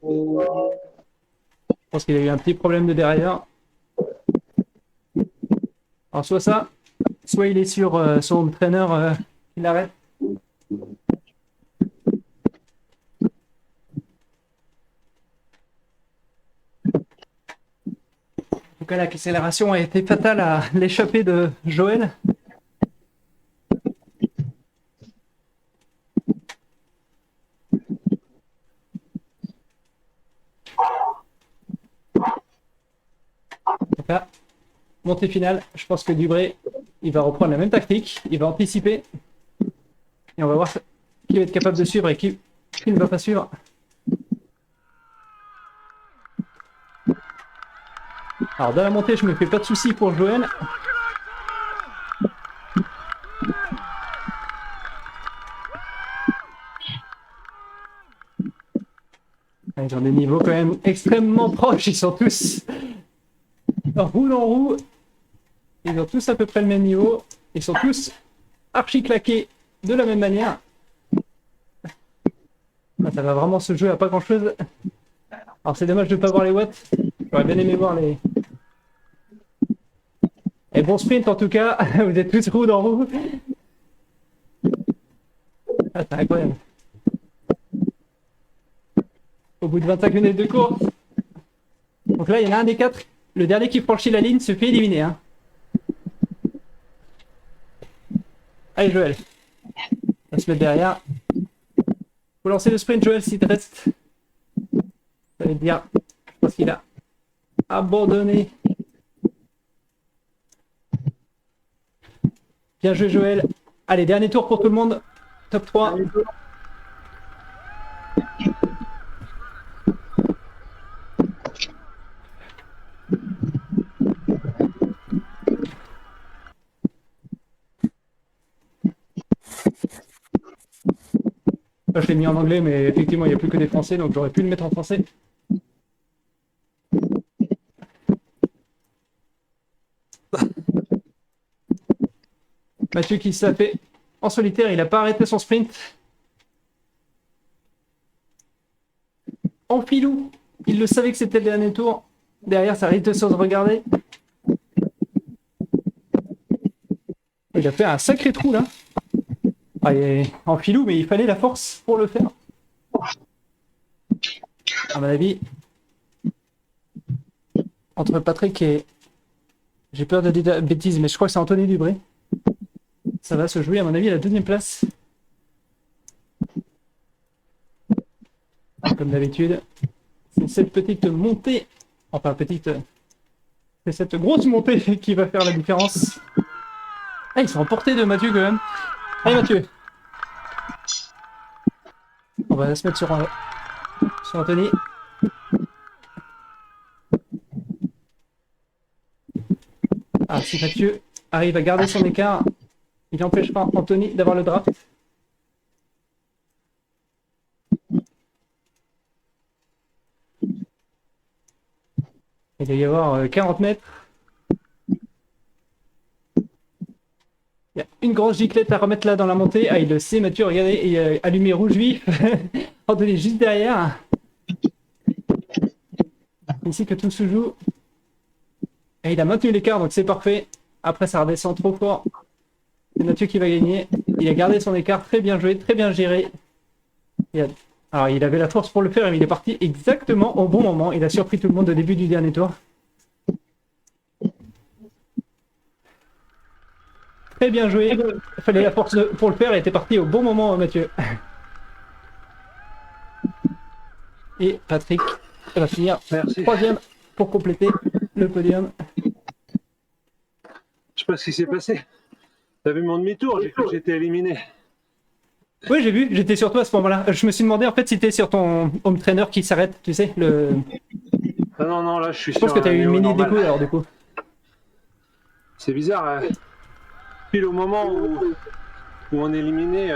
Je pense qu'il a eu un petit problème de derrière. Alors soit ça, soit il est sur son trainer qui l'arrête. En tout cas, l'accélération a été fatale à l'échappée de Joël. Donc là, montée finale, je pense que Dubré, il va reprendre la même tactique, il va anticiper. Et on va voir qui va être capable de suivre et qui ne va pas suivre. Alors dans la montée, je me fais pas de soucis pour Joël. Ils ont des niveaux quand même extrêmement proches, ils sont tous roue dans roue. Ils ont tous à peu près le même niveau. Ils sont tous archi claqués de la même manière. Ah, ça va vraiment se jouer à pas grand chose. Alors c'est dommage de ne pas voir les watts. J'aurais bien aimé voir les... Et bon sprint en tout cas, vous êtes tous roue dans roue. Ah, c'est incroyable. Au bout de 25 minutes de course. Donc là, il y en a un des 4. Le dernier qui franchit la ligne se fait éliminer. Hein. Allez Joël. On va se mettre derrière. Faut lancer le sprint Joël s'il te reste. Ça va être bien. Je pense qu'il a abandonné. Bien joué Joël. Allez, dernier tour pour tout le monde. Top 3. Là, je l'ai mis en anglais, mais effectivement, il n'y a plus que des français, donc j'aurais pu le mettre en français. Mathieu qui s'est fait en solitaire, il n'a pas arrêté son sprint. En filou, il le savait que c'était le dernier tour. Derrière, ça risque de se regarder. Il a fait un sacré trou là. Ah, il est en filou, mais il fallait la force pour le faire. À mon avis, entre Patrick et... J'ai peur de dire de bêtises, mais je crois que c'est Anthony Dubré. Ça va se jouer, à mon avis, à la deuxième place. Comme d'habitude, c'est cette petite montée, enfin petite, c'est cette grosse montée qui va faire la différence. Ah, ils sont en portée de Mathieu quand même. Allez Mathieu. On va se mettre sur Anthony. Ah, si Mathieu arrive à garder son écart, il n'empêchera Anthony d'avoir le draft. Il doit y avoir 40 mètres. Il y a une grosse giclette à remettre là dans la montée. Ah, il le sait, Mathieu, regardez, il a allumé rouge vif. Anthony juste derrière. Ici que tout se joue. Et il a maintenu l'écart, donc c'est parfait. Après, ça redescend trop fort. C'est Mathieu qui va gagner. Il a gardé son écart, très bien joué, très bien géré. Alors, il avait la force pour le faire, mais il est parti exactement au bon moment. Il a surpris tout le monde au début du dernier tour. Très bien joué. Il fallait la force pour le faire. Il était parti au bon moment, Mathieu. Et Patrick va finir troisième pour compléter le podium. Je sais pas ce qui s'est passé. T'as vu mon demi-tour? J'ai cru que j'étais éliminé. Oui, j'ai vu, j'étais sur toi à ce moment-là. Je me suis demandé en fait si t'étais sur ton home trainer qui s'arrête, tu sais, le... Ah non, non, là je suis Je pense que t'as eu une mini déco alors du coup. C'est bizarre, hein. Pile au moment où on est éliminé,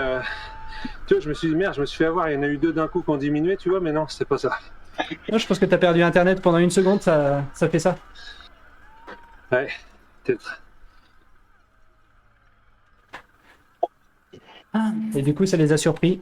tu vois, je me suis dit merde, je me suis fait avoir, il y en a eu deux d'un coup qui ont diminué, tu vois, mais non, c'est pas ça. Non, je pense que t'as perdu internet pendant une seconde, ça fait ça. Ouais, peut-être. Et du coup, ça les a surpris.